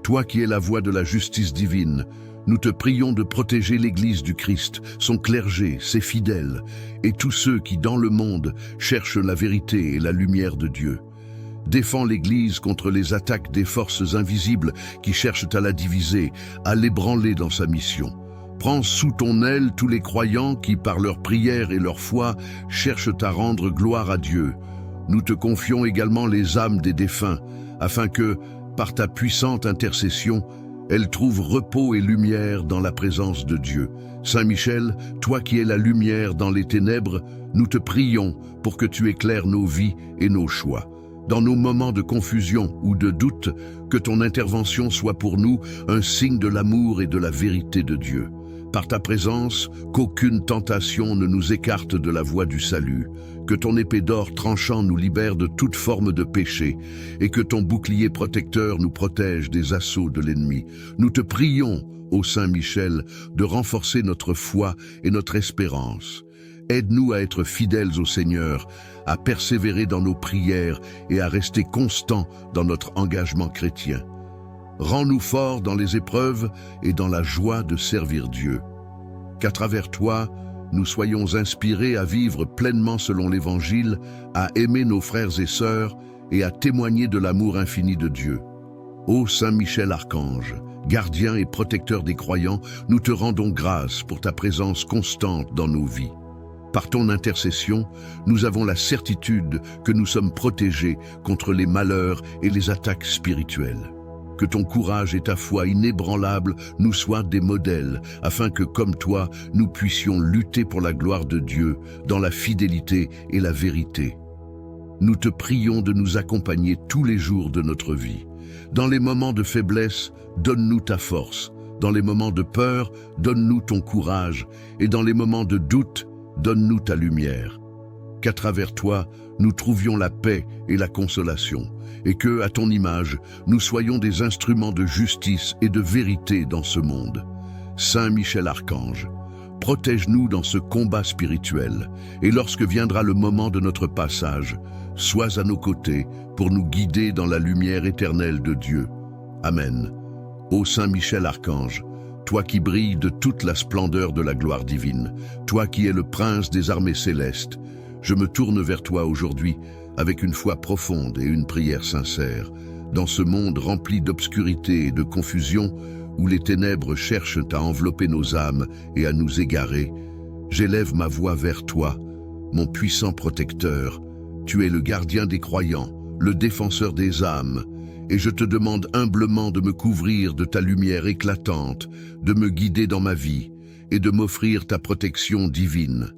toi qui es la voix de la justice divine, nous te prions de protéger l'Église du Christ, son clergé, ses fidèles et tous ceux qui, dans le monde, cherchent la vérité et la lumière de Dieu. Défends l'Église contre les attaques des forces invisibles qui cherchent à la diviser, à l'ébranler dans sa mission. Prends sous ton aile tous les croyants qui, par leur prière et leur foi, cherchent à rendre gloire à Dieu. Nous te confions également les âmes des défunts, afin que, par ta puissante intercession, elles trouvent repos et lumière dans la présence de Dieu. Saint Michel, toi qui es la lumière dans les ténèbres, nous te prions pour que tu éclaires nos vies et nos choix. Dans nos moments de confusion ou de doute, que ton intervention soit pour nous un signe de l'amour et de la vérité de Dieu. Par ta présence, qu'aucune tentation ne nous écarte de la voie du salut, que ton épée d'or tranchant nous libère de toute forme de péché, et que ton bouclier protecteur nous protège des assauts de l'ennemi. Nous te prions, ô Saint Michel, de renforcer notre foi et notre espérance. Aide-nous à être fidèles au Seigneur, à persévérer dans nos prières et à rester constants dans notre engagement chrétien. Rends-nous forts dans les épreuves et dans la joie de servir Dieu. Qu'à travers toi, nous soyons inspirés à vivre pleinement selon l'Évangile, à aimer nos frères et sœurs et à témoigner de l'amour infini de Dieu. Ô Saint Michel Archange, gardien et protecteur des croyants, nous te rendons grâce pour ta présence constante dans nos vies. Par ton intercession, nous avons la certitude que nous sommes protégés contre les malheurs et les attaques spirituelles. Que ton courage et ta foi inébranlable nous soient des modèles, afin que, comme toi, nous puissions lutter pour la gloire de Dieu, dans la fidélité et la vérité. Nous te prions de nous accompagner tous les jours de notre vie. Dans les moments de faiblesse, donne-nous ta force. Dans les moments de peur, donne-nous ton courage. Et dans les moments de doute, donne-nous ta lumière. Qu'à travers toi, nous trouvions la paix et la consolation, et que, à ton image, nous soyons des instruments de justice et de vérité dans ce monde. Saint Michel Archange, protège-nous dans ce combat spirituel, et lorsque viendra le moment de notre passage, sois à nos côtés pour nous guider dans la lumière éternelle de Dieu. Amen. Ô Saint Michel Archange, toi qui brilles de toute la splendeur de la gloire divine, toi qui es le prince des armées célestes, je me tourne vers toi aujourd'hui avec une foi profonde et une prière sincère. Dans ce monde rempli d'obscurité et de confusion, où les ténèbres cherchent à envelopper nos âmes et à nous égarer, j'élève ma voix vers toi, mon puissant protecteur. Tu es le gardien des croyants, le défenseur des âmes, et je te demande humblement de me couvrir de ta lumière éclatante, de me guider dans ma vie et de m'offrir ta protection divine.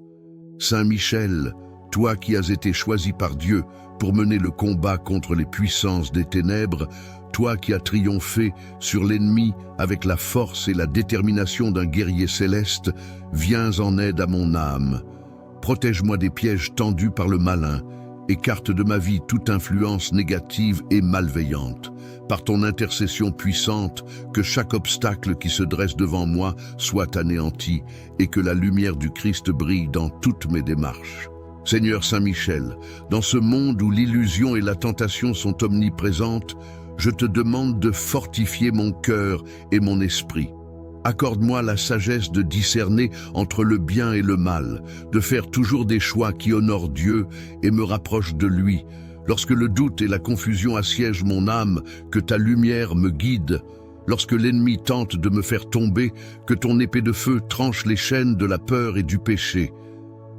Saint Michel, toi qui as été choisi par Dieu pour mener le combat contre les puissances des ténèbres, toi qui as triomphé sur l'ennemi avec la force et la détermination d'un guerrier céleste, viens en aide à mon âme. Protège-moi des pièges tendus par le malin, écarte de ma vie toute influence négative et malveillante. Par ton intercession puissante, que chaque obstacle qui se dresse devant moi soit anéanti et que la lumière du Christ brille dans toutes mes démarches. Seigneur Saint Michel, dans ce monde où l'illusion et la tentation sont omniprésentes, je te demande de fortifier mon cœur et mon esprit. Accorde-moi la sagesse de discerner entre le bien et le mal, de faire toujours des choix qui honorent Dieu et me rapprochent de lui. Lorsque le doute et la confusion assiègent mon âme, que ta lumière me guide. Lorsque l'ennemi tente de me faire tomber, que ton épée de feu tranche les chaînes de la peur et du péché.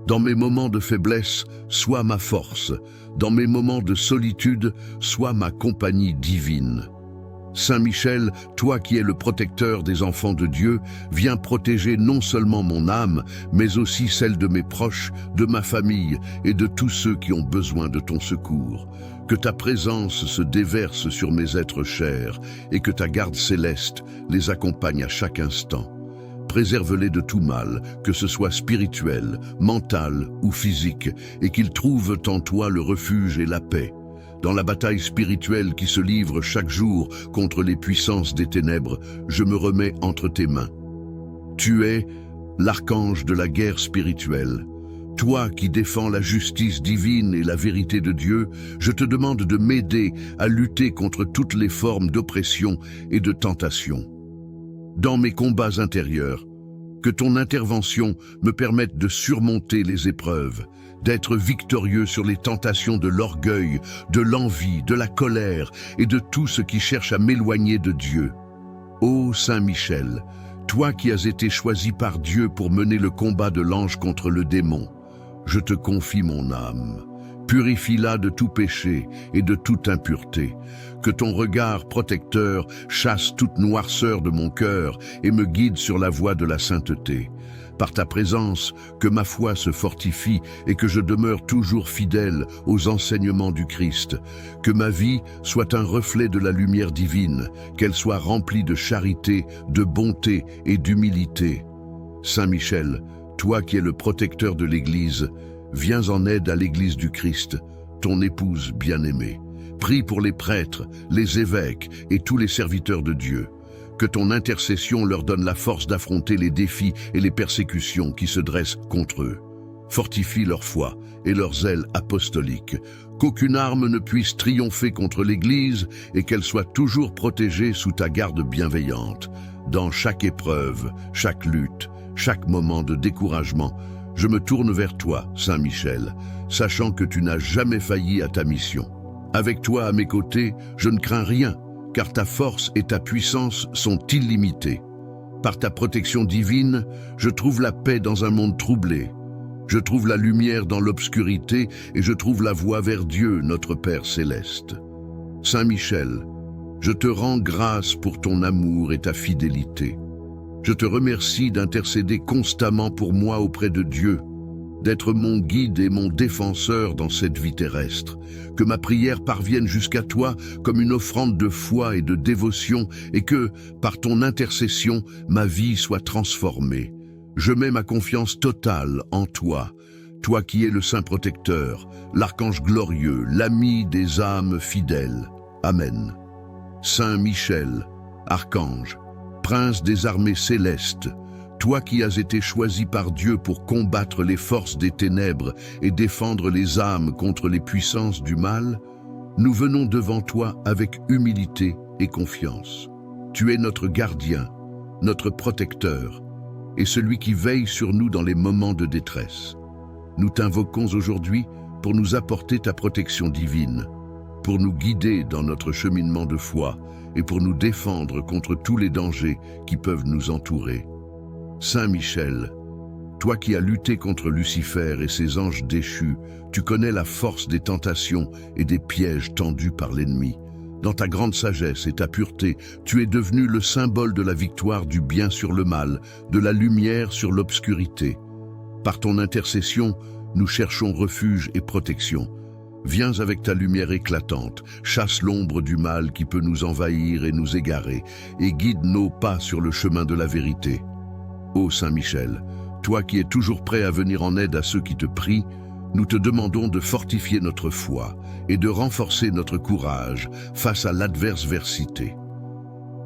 Dans mes moments de faiblesse, sois ma force. Dans mes moments de solitude, sois ma compagnie divine. Saint Michel, toi qui es le protecteur des enfants de Dieu, viens protéger non seulement mon âme, mais aussi celle de mes proches, de ma famille et de tous ceux qui ont besoin de ton secours. Que ta présence se déverse sur mes êtres chers et que ta garde céleste les accompagne à chaque instant. Préserve-les de tout mal, que ce soit spirituel, mental ou physique, et qu'ils trouvent en toi le refuge et la paix. Dans la bataille spirituelle qui se livre chaque jour contre les puissances des ténèbres, je me remets entre tes mains. Tu es l'archange de la guerre spirituelle. Toi qui défends la justice divine et la vérité de Dieu, je te demande de m'aider à lutter contre toutes les formes d'oppression et de tentation. Dans mes combats intérieurs, que ton intervention me permette de surmonter les épreuves, d'être victorieux sur les tentations de l'orgueil, de l'envie, de la colère et de tout ce qui cherche à m'éloigner de Dieu. Ô Saint Michel, toi qui as été choisi par Dieu pour mener le combat de l'ange contre le démon, je te confie mon âme. Purifie-la de tout péché et de toute impureté. Que ton regard protecteur chasse toute noirceur de mon cœur et me guide sur la voie de la sainteté. Par ta présence, que ma foi se fortifie et que je demeure toujours fidèle aux enseignements du Christ. Que ma vie soit un reflet de la lumière divine, qu'elle soit remplie de charité, de bonté et d'humilité. Saint Michel, toi qui es le protecteur de l'Église, viens en aide à l'Église du Christ, ton épouse bien-aimée. Prie pour les prêtres, les évêques et tous les serviteurs de Dieu. Que ton intercession leur donne la force d'affronter les défis et les persécutions qui se dressent contre eux. Fortifie leur foi et leur zèle apostolique. Qu'aucune arme ne puisse triompher contre l'Église et qu'elle soit toujours protégée sous ta garde bienveillante. Dans chaque épreuve, chaque lutte, chaque moment de découragement, je me tourne vers toi, Saint Michel, sachant que tu n'as jamais failli à ta mission. Avec toi à mes côtés, je ne crains rien, car ta force et ta puissance sont illimitées. Par ta protection divine, je trouve la paix dans un monde troublé. Je trouve la lumière dans l'obscurité et je trouve la voie vers Dieu, notre Père céleste. Saint Michel, je te rends grâce pour ton amour et ta fidélité. Je te remercie d'intercéder constamment pour moi auprès de Dieu, d'être mon guide et mon défenseur dans cette vie terrestre. Que ma prière parvienne jusqu'à toi comme une offrande de foi et de dévotion et que, par ton intercession, ma vie soit transformée. Je mets ma confiance totale en toi, toi qui es le Saint Protecteur, l'archange glorieux, l'ami des âmes fidèles. Amen. Saint Michel, archange, Prince des armées célestes, toi qui as été choisi par Dieu pour combattre les forces des ténèbres et défendre les âmes contre les puissances du mal, nous venons devant toi avec humilité et confiance. Tu es notre gardien, notre protecteur, et celui qui veille sur nous dans les moments de détresse. Nous t'invoquons aujourd'hui pour nous apporter ta protection divine, pour nous guider dans notre cheminement de foi et pour nous défendre contre tous les dangers qui peuvent nous entourer. Saint Michel, toi qui as lutté contre Lucifer et ses anges déchus, tu connais la force des tentations et des pièges tendus par l'ennemi. Dans ta grande sagesse et ta pureté, tu es devenu le symbole de la victoire du bien sur le mal, de la lumière sur l'obscurité. Par ton intercession, nous cherchons refuge et protection. Viens avec ta lumière éclatante, chasse l'ombre du mal qui peut nous envahir et nous égarer, et guide nos pas sur le chemin de la vérité. Ô Saint Michel, toi qui es toujours prêt à venir en aide à ceux qui te prient, nous te demandons de fortifier notre foi et de renforcer notre courage face à l'adversité.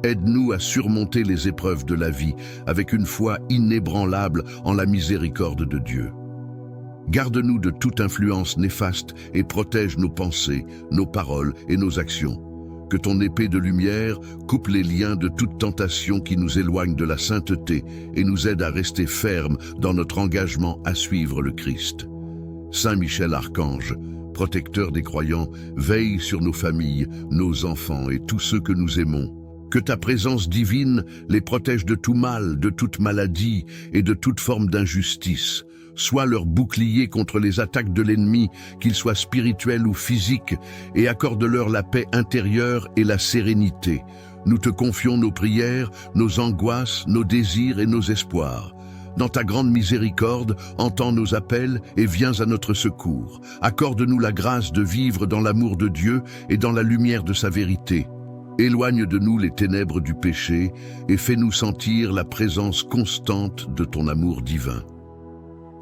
Aide-nous à surmonter les épreuves de la vie avec une foi inébranlable en la miséricorde de Dieu. Garde-nous de toute influence néfaste et protège nos pensées, nos paroles et nos actions. que ton épée de lumière coupe les liens de toute tentation qui nous éloigne de la sainteté et nous aide à rester fermes dans notre engagement à suivre le Christ. Saint Michel Archange, protecteur des croyants, veille sur nos familles, nos enfants et tous ceux que nous aimons. Que ta présence divine les protège de tout mal, de toute maladie et de toute forme d'injustice. Sois leur bouclier contre les attaques de l'ennemi, qu'ils soient spirituels ou physiques, et accorde-leur la paix intérieure et la sérénité. Nous te confions nos prières, nos angoisses, nos désirs et nos espoirs. Dans ta grande miséricorde, entends nos appels et viens à notre secours. Accorde-nous la grâce de vivre dans l'amour de Dieu et dans la lumière de sa vérité. Éloigne de nous les ténèbres du péché et fais-nous sentir la présence constante de ton amour divin.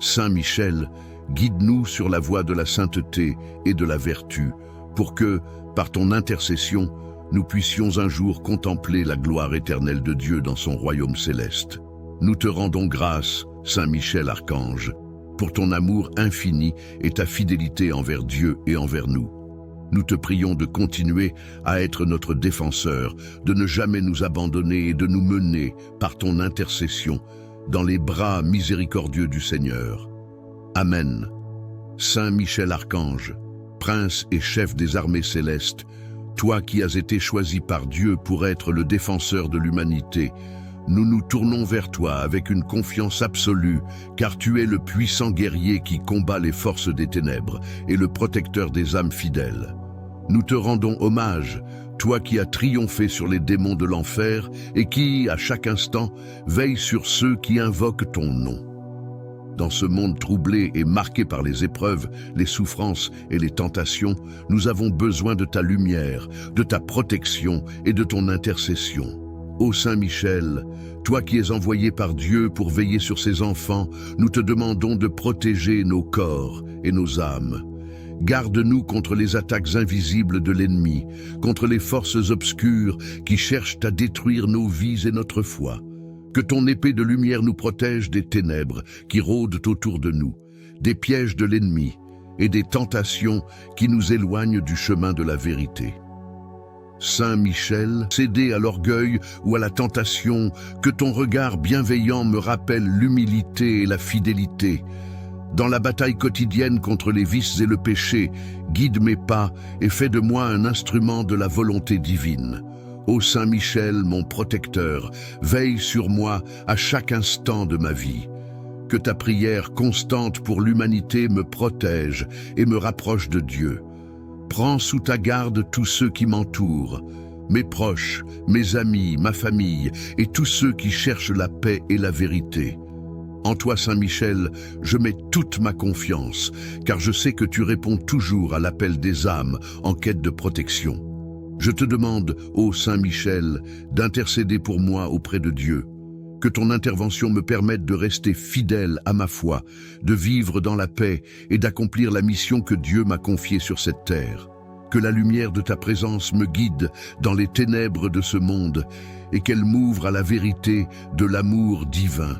Saint Michel, guide-nous sur la voie de la sainteté et de la vertu, pour que, par ton intercession, nous puissions un jour contempler la gloire éternelle de Dieu dans son royaume céleste. Nous te rendons grâce, Saint Michel Archange, pour ton amour infini et ta fidélité envers Dieu et envers nous. Nous te prions de continuer à être notre défenseur, de ne jamais nous abandonner et de nous mener, par ton intercession, dans les bras miséricordieux du Seigneur. Amen. Saint Michel Archange, prince et chef des armées célestes, toi qui as été choisi par Dieu pour être le défenseur de l'humanité, nous nous tournons vers toi avec une confiance absolue, car tu es le puissant guerrier qui combat les forces des ténèbres et le protecteur des âmes fidèles. Nous te rendons hommage, toi qui as triomphé sur les démons de l'enfer et qui, à chaque instant, veille sur ceux qui invoquent ton nom. Dans ce monde troublé et marqué par les épreuves, les souffrances et les tentations, nous avons besoin de ta lumière, de ta protection et de ton intercession. Ô Saint Michel, toi qui es envoyé par Dieu pour veiller sur ses enfants, nous te demandons de protéger nos corps et nos âmes. Garde-nous contre les attaques invisibles de l'ennemi, contre les forces obscures qui cherchent à détruire nos vies et notre foi. Que ton épée de lumière nous protège des ténèbres qui rôdent autour de nous, des pièges de l'ennemi et des tentations qui nous éloignent du chemin de la vérité. Saint Michel, cédé à l'orgueil ou à la tentation, que ton regard bienveillant me rappelle l'humilité et la fidélité. Dans la bataille quotidienne contre les vices et le péché, guide mes pas et fais de moi un instrument de la volonté divine. Ô Saint Michel, mon protecteur, veille sur moi à chaque instant de ma vie. Que ta prière constante pour l'humanité me protège et me rapproche de Dieu. Prends sous ta garde tous ceux qui m'entourent, mes proches, mes amis, ma famille et tous ceux qui cherchent la paix et la vérité. En toi, Saint Michel, je mets toute ma confiance, car je sais que tu réponds toujours à l'appel des âmes en quête de protection. Je te demande, ô Saint Michel, d'intercéder pour moi auprès de Dieu. Que ton intervention me permette de rester fidèle à ma foi, de vivre dans la paix et d'accomplir la mission que Dieu m'a confiée sur cette terre. Que la lumière de ta présence me guide dans les ténèbres de ce monde et qu'elle m'ouvre à la vérité de l'amour divin.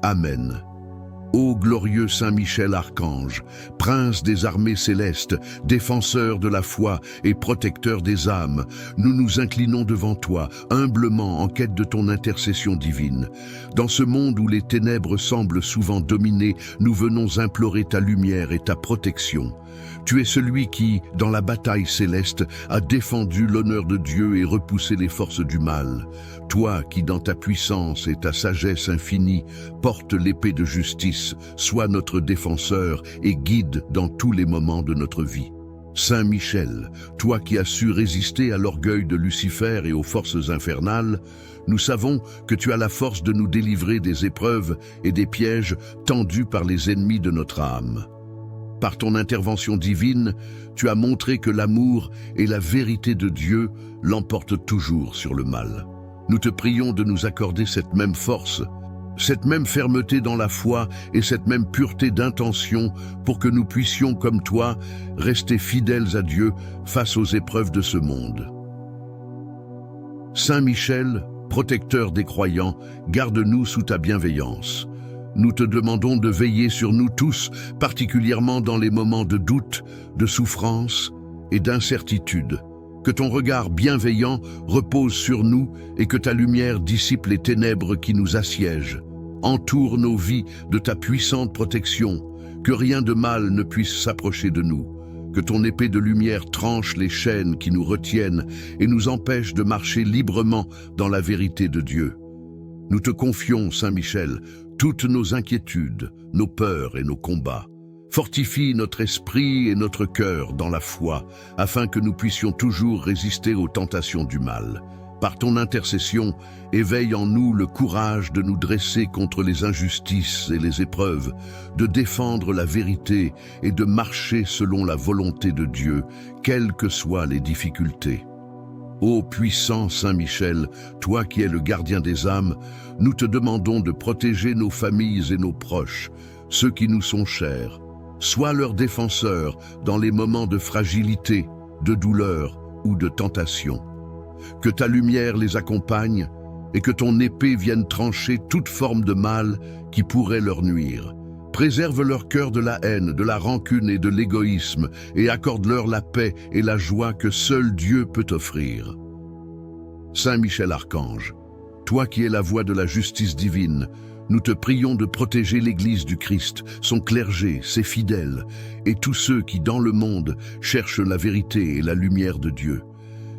Amen. Ô glorieux Saint Michel Archange, prince des armées célestes, défenseur de la foi et protecteur des âmes, nous nous inclinons devant toi, humblement en quête de ton intercession divine. Dans ce monde où les ténèbres semblent souvent dominer, nous venons implorer ta lumière et ta protection. Tu es celui qui, dans la bataille céleste, a défendu l'honneur de Dieu et repoussé les forces du mal. Toi qui, dans ta puissance et ta sagesse infinie, portes l'épée de justice, sois notre défenseur et guide dans tous les moments de notre vie. Saint Michel, toi qui as su résister à l'orgueil de Lucifer et aux forces infernales, nous savons que tu as la force de nous délivrer des épreuves et des pièges tendus par les ennemis de notre âme. Par ton intervention divine, tu as montré que l'amour et la vérité de Dieu l'emportent toujours sur le mal. Nous te prions de nous accorder cette même force, cette même fermeté dans la foi et cette même pureté d'intention pour que nous puissions, comme toi, rester fidèles à Dieu face aux épreuves de ce monde. Saint Michel, protecteur des croyants, garde-nous sous ta bienveillance. Nous te demandons de veiller sur nous tous, particulièrement dans les moments de doute, de souffrance et d'incertitude. Que ton regard bienveillant repose sur nous et que ta lumière dissipe les ténèbres qui nous assiègent. Entoure nos vies de ta puissante protection, que rien de mal ne puisse s'approcher de nous. Que ton épée de lumière tranche les chaînes qui nous retiennent et nous empêche de marcher librement dans la vérité de Dieu. Nous te confions, Saint Michel, toutes nos inquiétudes, nos peurs et nos combats. Fortifie notre esprit et notre cœur dans la foi, afin que nous puissions toujours résister aux tentations du mal. Par ton intercession, éveille en nous le courage de nous dresser contre les injustices et les épreuves, de défendre la vérité et de marcher selon la volonté de Dieu, quelles que soient les difficultés. Ô puissant Saint Michel, toi qui es le gardien des âmes, nous te demandons de protéger nos familles et nos proches, ceux qui nous sont chers. Sois leur défenseur dans les moments de fragilité, de douleur ou de tentation. Que ta lumière les accompagne et que ton épée vienne trancher toute forme de mal qui pourrait leur nuire. Préserve leur cœur de la haine, de la rancune et de l'égoïsme et accorde-leur la paix et la joie que seul Dieu peut offrir. Saint Michel Archange, toi qui es la voix de la justice divine, nous te prions de protéger l'Église du Christ, son clergé, ses fidèles, et tous ceux qui, dans le monde, cherchent la vérité et la lumière de Dieu.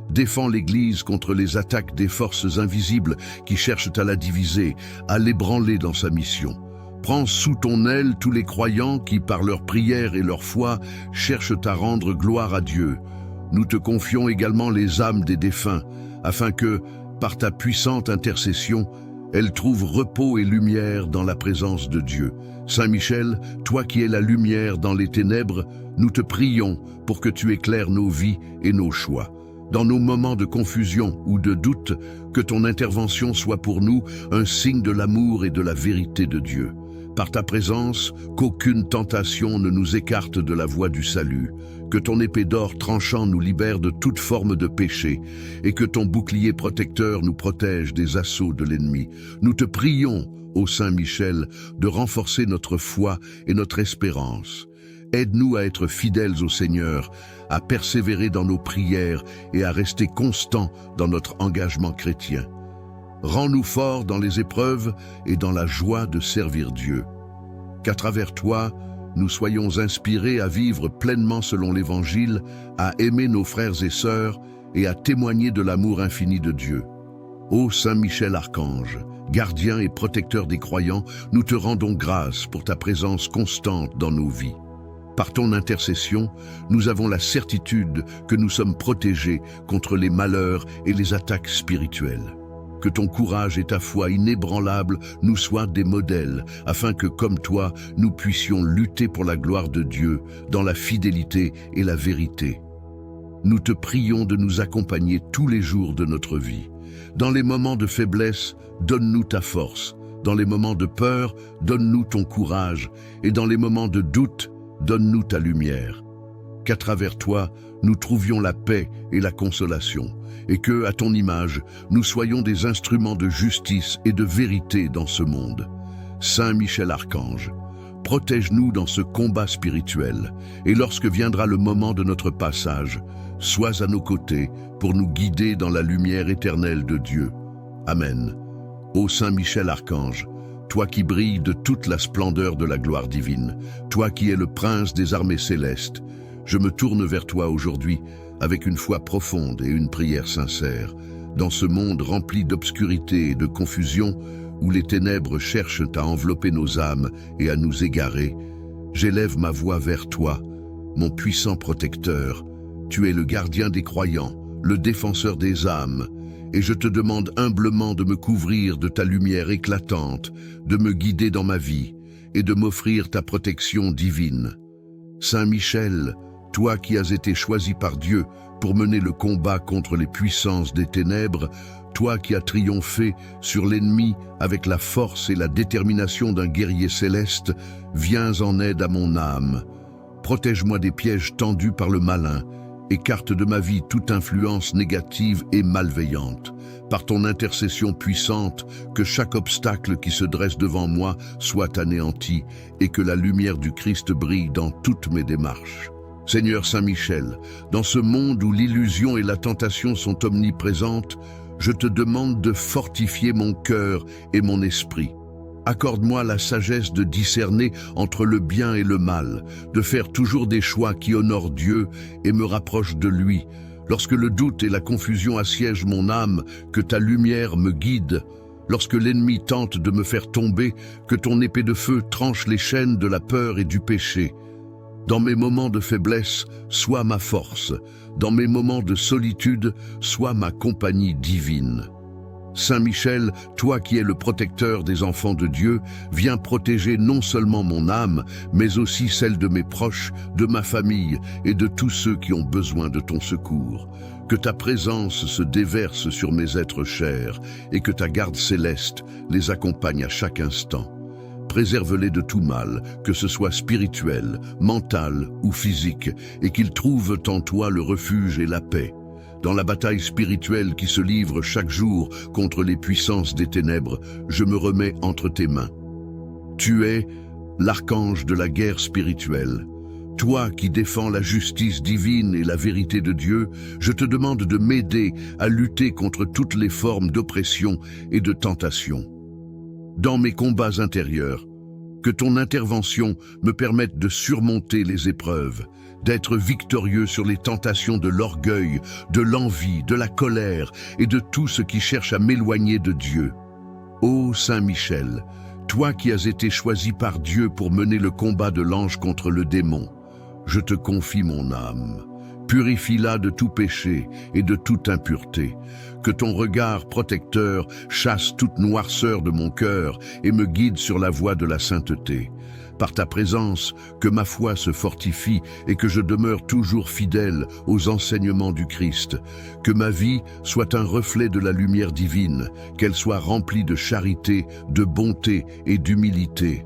Défends l'Église contre les attaques des forces invisibles qui cherchent à la diviser, à l'ébranler dans sa mission. Prends sous ton aile tous les croyants qui, par leur prière et leur foi, cherchent à rendre gloire à Dieu. Nous te confions également les âmes des défunts, afin que, par ta puissante intercession, elles trouvent repos et lumière dans la présence de Dieu. Saint Michel, toi qui es la lumière dans les ténèbres, nous te prions pour que tu éclaires nos vies et nos choix. Dans nos moments de confusion ou de doute, que ton intervention soit pour nous un signe de l'amour et de la vérité de Dieu. Par ta présence, qu'aucune tentation ne nous écarte de la voie du salut. Que ton épée d'or tranchant nous libère de toute forme de péché et que ton bouclier protecteur nous protège des assauts de l'ennemi. Nous te prions, ô Saint Michel, de renforcer notre foi et notre espérance. Aide-nous à être fidèles au Seigneur, à persévérer dans nos prières et à rester constants dans notre engagement chrétien. Rends-nous forts dans les épreuves et dans la joie de servir Dieu. Qu'à travers toi, nous soyons inspirés à vivre pleinement selon l'Évangile, à aimer nos frères et sœurs et à témoigner de l'amour infini de Dieu. Ô Saint Michel Archange, gardien et protecteur des croyants, nous te rendons grâce pour ta présence constante dans nos vies. Par ton intercession, nous avons la certitude que nous sommes protégés contre les malheurs et les attaques spirituelles. Que ton courage et ta foi inébranlable nous soient des modèles, afin que, comme toi, nous puissions lutter pour la gloire de Dieu, dans la fidélité et la vérité. Nous te prions de nous accompagner tous les jours de notre vie. Dans les moments de faiblesse, donne-nous ta force. Dans les moments de peur, donne-nous ton courage. Et dans les moments de doute, donne-nous ta lumière. Qu'à travers toi, nous trouvions la paix et la consolation, et que, à ton image, nous soyons des instruments de justice et de vérité dans ce monde. Saint Michel Archange, protège-nous dans ce combat spirituel, et lorsque viendra le moment de notre passage, sois à nos côtés pour nous guider dans la lumière éternelle de Dieu. Amen. Ô Saint Michel Archange, toi qui brilles de toute la splendeur de la gloire divine, toi qui es le prince des armées célestes, je me tourne vers toi aujourd'hui avec une foi profonde et une prière sincère. Dans ce monde rempli d'obscurité et de confusion, où les ténèbres cherchent à envelopper nos âmes et à nous égarer, j'élève ma voix vers toi, mon puissant protecteur. Tu es le gardien des croyants, le défenseur des âmes, et je te demande humblement de me couvrir de ta lumière éclatante, de me guider dans ma vie et de m'offrir ta protection divine. Saint Michel, toi qui as été choisi par Dieu pour mener le combat contre les puissances des ténèbres, toi qui as triomphé sur l'ennemi avec la force et la détermination d'un guerrier céleste, viens en aide à mon âme. Protège-moi des pièges tendus par le malin, écarte de ma vie toute influence négative et malveillante. Par ton intercession puissante, que chaque obstacle qui se dresse devant moi soit anéanti et que la lumière du Christ brille dans toutes mes démarches. Seigneur Saint Michel, dans ce monde où l'illusion et la tentation sont omniprésentes, je te demande de fortifier mon cœur et mon esprit. Accorde-moi la sagesse de discerner entre le bien et le mal, de faire toujours des choix qui honorent Dieu et me rapprochent de lui. Lorsque le doute et la confusion assiègent mon âme, que ta lumière me guide. Lorsque l'ennemi tente de me faire tomber, que ton épée de feu tranche les chaînes de la peur et du péché. Dans mes moments de faiblesse, sois ma force. Dans mes moments de solitude, sois ma compagnie divine. Saint Michel, toi qui es le protecteur des enfants de Dieu, viens protéger non seulement mon âme, mais aussi celle de mes proches, de ma famille et de tous ceux qui ont besoin de ton secours. Que ta présence se déverse sur mes êtres chers et que ta garde céleste les accompagne à chaque instant. Préserve-les de tout mal, que ce soit spirituel, mental ou physique, et qu'ils trouvent en toi le refuge et la paix. Dans la bataille spirituelle qui se livre chaque jour contre les puissances des ténèbres, je me remets entre tes mains. Tu es l'archange de la guerre spirituelle. Toi qui défends la justice divine et la vérité de Dieu, je te demande de m'aider à lutter contre toutes les formes d'oppression et de tentation. Dans mes combats intérieurs, que ton intervention me permette de surmonter les épreuves, d'être victorieux sur les tentations de l'orgueil, de l'envie, de la colère et de tout ce qui cherche à m'éloigner de Dieu. Ô Saint Michel, toi qui as été choisi par Dieu pour mener le combat de l'ange contre le démon, je te confie mon âme. Purifie-la de tout péché et de toute impureté. Que ton regard protecteur chasse toute noirceur de mon cœur et me guide sur la voie de la sainteté. Par ta présence, que ma foi se fortifie et que je demeure toujours fidèle aux enseignements du Christ. Que ma vie soit un reflet de la lumière divine, qu'elle soit remplie de charité, de bonté et d'humilité.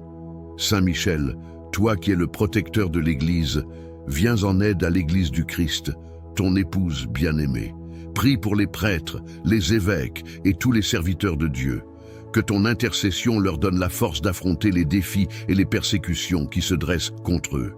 Saint Michel, toi qui es le protecteur de l'Église, viens en aide à l'Église du Christ, ton épouse bien-aimée. Prie pour les prêtres, les évêques et tous les serviteurs de Dieu. Que ton intercession leur donne la force d'affronter les défis et les persécutions qui se dressent contre eux.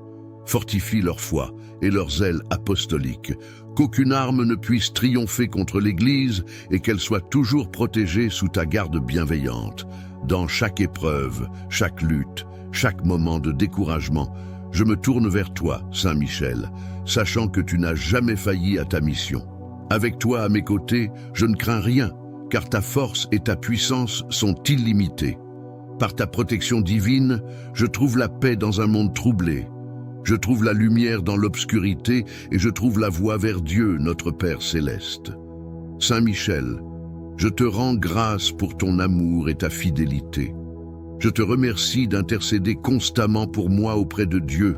Fortifie leur foi et leur zèle apostolique. Qu'aucune arme ne puisse triompher contre l'Église et qu'elle soit toujours protégée sous ta garde bienveillante. Dans chaque épreuve, chaque lutte, chaque moment de découragement, je me tourne vers toi, Saint Michel, sachant que tu n'as jamais failli à ta mission. Avec toi à mes côtés, je ne crains rien, car ta force et ta puissance sont illimitées. Par ta protection divine, je trouve la paix dans un monde troublé. Je trouve la lumière dans l'obscurité et je trouve la voie vers Dieu, notre Père céleste. Saint Michel, je te rends grâce pour ton amour et ta fidélité. Je te remercie d'intercéder constamment pour moi auprès de Dieu,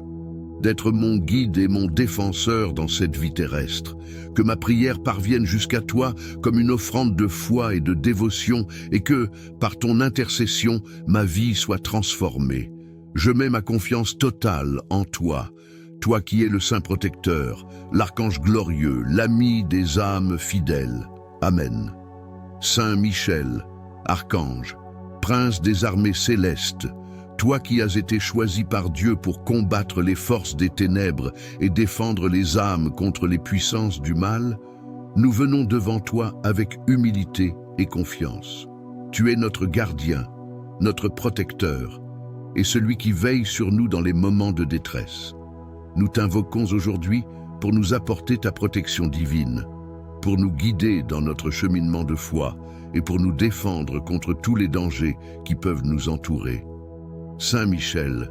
d'être mon guide et mon défenseur dans cette vie terrestre. Que ma prière parvienne jusqu'à toi comme une offrande de foi et de dévotion et que, par ton intercession, ma vie soit transformée. Je mets ma confiance totale en toi, toi qui es le Saint Protecteur, l'archange glorieux, l'ami des âmes fidèles. Amen. Saint Michel, archange, prince des armées célestes, toi qui as été choisi par Dieu pour combattre les forces des ténèbres et défendre les âmes contre les puissances du mal, nous venons devant toi avec humilité et confiance. Tu es notre gardien, notre protecteur, et celui qui veille sur nous dans les moments de détresse. Nous t'invoquons aujourd'hui pour nous apporter ta protection divine, pour nous guider dans notre cheminement de foi et pour nous défendre contre tous les dangers qui peuvent nous entourer. Saint Michel,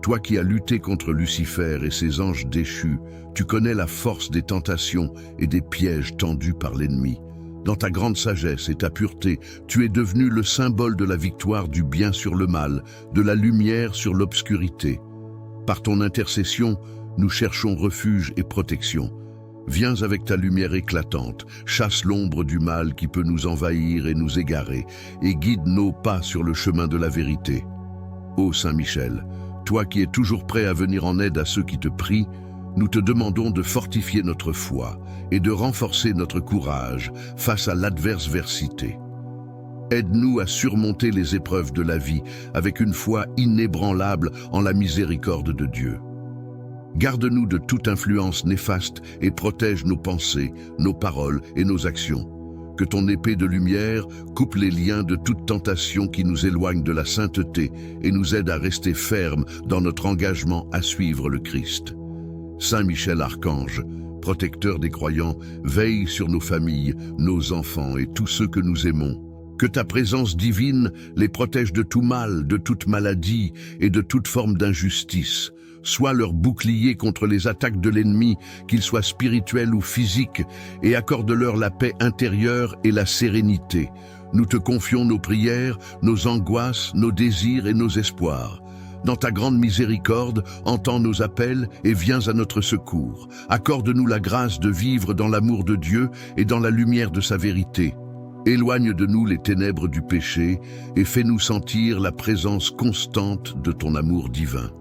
toi qui as lutté contre Lucifer et ses anges déchus, tu connais la force des tentations et des pièges tendus par l'ennemi. Dans ta grande sagesse et ta pureté, tu es devenu le symbole de la victoire du bien sur le mal, de la lumière sur l'obscurité. Par ton intercession, nous cherchons refuge et protection. Viens avec ta lumière éclatante, chasse l'ombre du mal qui peut nous envahir et nous égarer, et guide nos pas sur le chemin de la vérité. Ô Saint Michel, toi qui es toujours prêt à venir en aide à ceux qui te prient, nous te demandons de fortifier notre foi et de renforcer notre courage face à l'adversité. Aide-nous à surmonter les épreuves de la vie avec une foi inébranlable en la miséricorde de Dieu. Garde-nous de toute influence néfaste et protège nos pensées, nos paroles et nos actions. Que ton épée de lumière coupe les liens de toute tentation qui nous éloigne de la sainteté et nous aide à rester fermes dans notre engagement à suivre le Christ. Saint Michel Archange, protecteur des croyants, veille sur nos familles, nos enfants et tous ceux que nous aimons. Que ta présence divine les protège de tout mal, de toute maladie et de toute forme d'injustice. Sois leur bouclier contre les attaques de l'ennemi, qu'ils soient spirituels ou physiques, et accorde-leur la paix intérieure et la sérénité. Nous te confions nos prières, nos angoisses, nos désirs et nos espoirs. Dans ta grande miséricorde, entends nos appels et viens à notre secours. Accorde-nous la grâce de vivre dans l'amour de Dieu et dans la lumière de sa vérité. Éloigne de nous les ténèbres du péché et fais-nous sentir la présence constante de ton amour divin.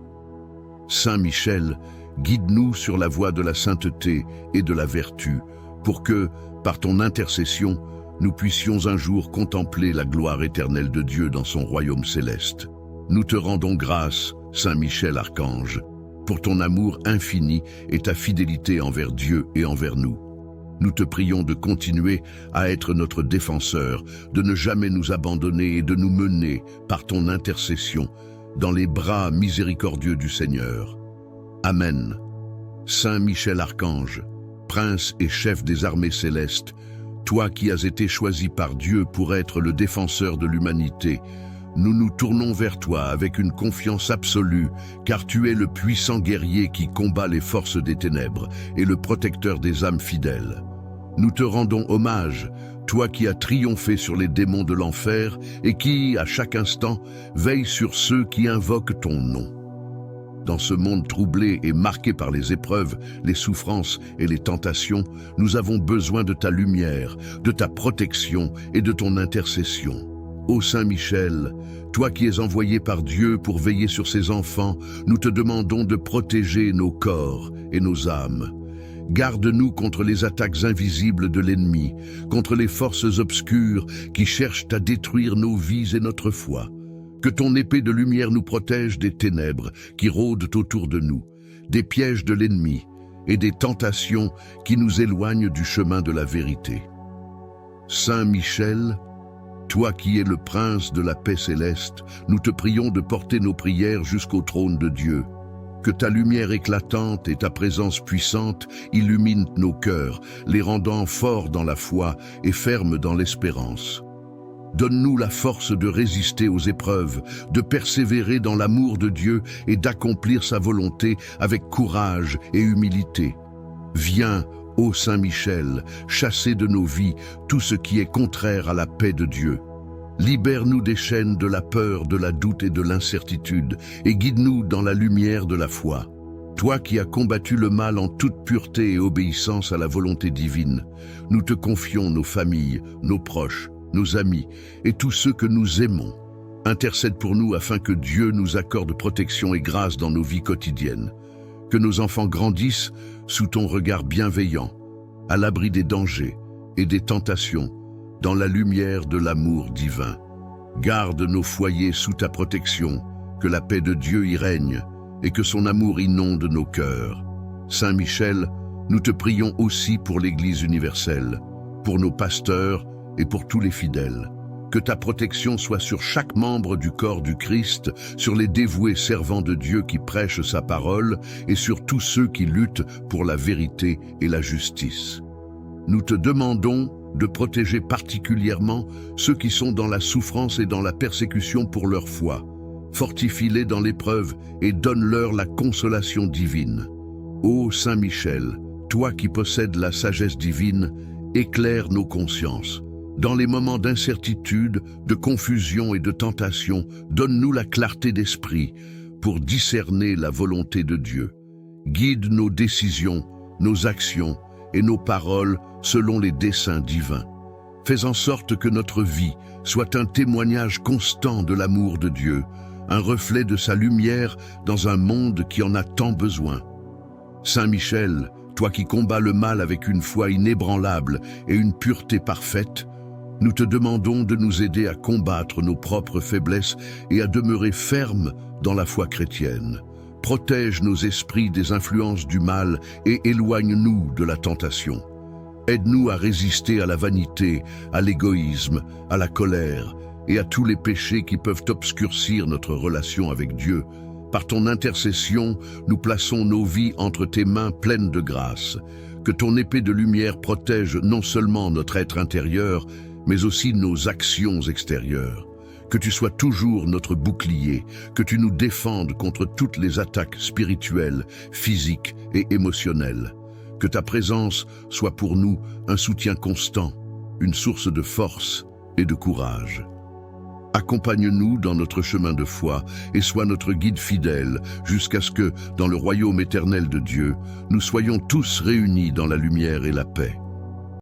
Saint Michel, guide-nous sur la voie de la sainteté et de la vertu, pour que, par ton intercession, nous puissions un jour contempler la gloire éternelle de Dieu dans son royaume céleste. Nous te rendons grâce, Saint Michel Archange, pour ton amour infini et ta fidélité envers Dieu et envers nous. Nous te prions de continuer à être notre défenseur, de ne jamais nous abandonner et de nous mener, par ton intercession, dans les bras miséricordieux du Seigneur. Amen. Saint Michel Archange, prince et chef des armées célestes, toi qui as été choisi par Dieu pour être le défenseur de l'humanité, nous nous tournons vers toi avec une confiance absolue, car tu es le puissant guerrier qui combat les forces des ténèbres et le protecteur des âmes fidèles. Nous te rendons hommage, toi qui as triomphé sur les démons de l'enfer et qui, à chaque instant, veille sur ceux qui invoquent ton nom. Dans ce monde troublé et marqué par les épreuves, les souffrances et les tentations, nous avons besoin de ta lumière, de ta protection et de ton intercession. Ô Saint Michel, toi qui es envoyé par Dieu pour veiller sur ses enfants, nous te demandons de protéger nos corps et nos âmes. Garde-nous contre les attaques invisibles de l'ennemi, contre les forces obscures qui cherchent à détruire nos vies et notre foi. Que ton épée de lumière nous protège des ténèbres qui rôdent autour de nous, des pièges de l'ennemi et des tentations qui nous éloignent du chemin de la vérité. Saint Michel, toi qui es le prince de la paix céleste, nous te prions de porter nos prières jusqu'au trône de Dieu. Que ta lumière éclatante et ta présence puissante illuminent nos cœurs, les rendant forts dans la foi et fermes dans l'espérance. Donne-nous la force de résister aux épreuves, de persévérer dans l'amour de Dieu et d'accomplir sa volonté avec courage et humilité. Viens, ô Saint Michel, chasser de nos vies tout ce qui est contraire à la paix de Dieu. Libère-nous des chaînes de la peur, de la doute et de l'incertitude, et guide-nous dans la lumière de la foi. Toi qui as combattu le mal en toute pureté et obéissance à la volonté divine, nous te confions nos familles, nos proches, nos amis et tous ceux que nous aimons. Intercède pour nous afin que Dieu nous accorde protection et grâce dans nos vies quotidiennes. Que nos enfants grandissent sous ton regard bienveillant, à l'abri des dangers et des tentations, dans la lumière de l'amour divin. Garde nos foyers sous ta protection, que la paix de Dieu y règne et que son amour inonde nos cœurs. Saint Michel, nous te prions aussi pour l'Église universelle, pour nos pasteurs et pour tous les fidèles. Que ta protection soit sur chaque membre du corps du Christ, sur les dévoués servants de Dieu qui prêchent sa parole et sur tous ceux qui luttent pour la vérité et la justice. Nous te demandons de protéger particulièrement ceux qui sont dans la souffrance et dans la persécution pour leur foi. Fortifie-les dans l'épreuve et donne-leur la consolation divine. Ô Saint Michel, toi qui possèdes la sagesse divine, éclaire nos consciences. Dans les moments d'incertitude, de confusion et de tentation, donne-nous la clarté d'esprit pour discerner la volonté de Dieu. Guide nos décisions, nos actions et nos paroles selon les desseins divins. Fais en sorte que notre vie soit un témoignage constant de l'amour de Dieu, un reflet de sa lumière dans un monde qui en a tant besoin. Saint Michel, toi qui combats le mal avec une foi inébranlable et une pureté parfaite, nous te demandons de nous aider à combattre nos propres faiblesses et à demeurer fermes dans la foi chrétienne. Protège nos esprits des influences du mal et éloigne-nous de la tentation. Aide-nous à résister à la vanité, à l'égoïsme, à la colère et à tous les péchés qui peuvent obscurcir notre relation avec Dieu. Par ton intercession, nous plaçons nos vies entre tes mains pleines de grâce. Que ton épée de lumière protège non seulement notre être intérieur, mais aussi nos actions extérieures. Que tu sois toujours notre bouclier, que tu nous défendes contre toutes les attaques spirituelles, physiques et émotionnelles. Que ta présence soit pour nous un soutien constant, une source de force et de courage. Accompagne-nous dans notre chemin de foi et sois notre guide fidèle jusqu'à ce que, dans le royaume éternel de Dieu, nous soyons tous réunis dans la lumière et la paix.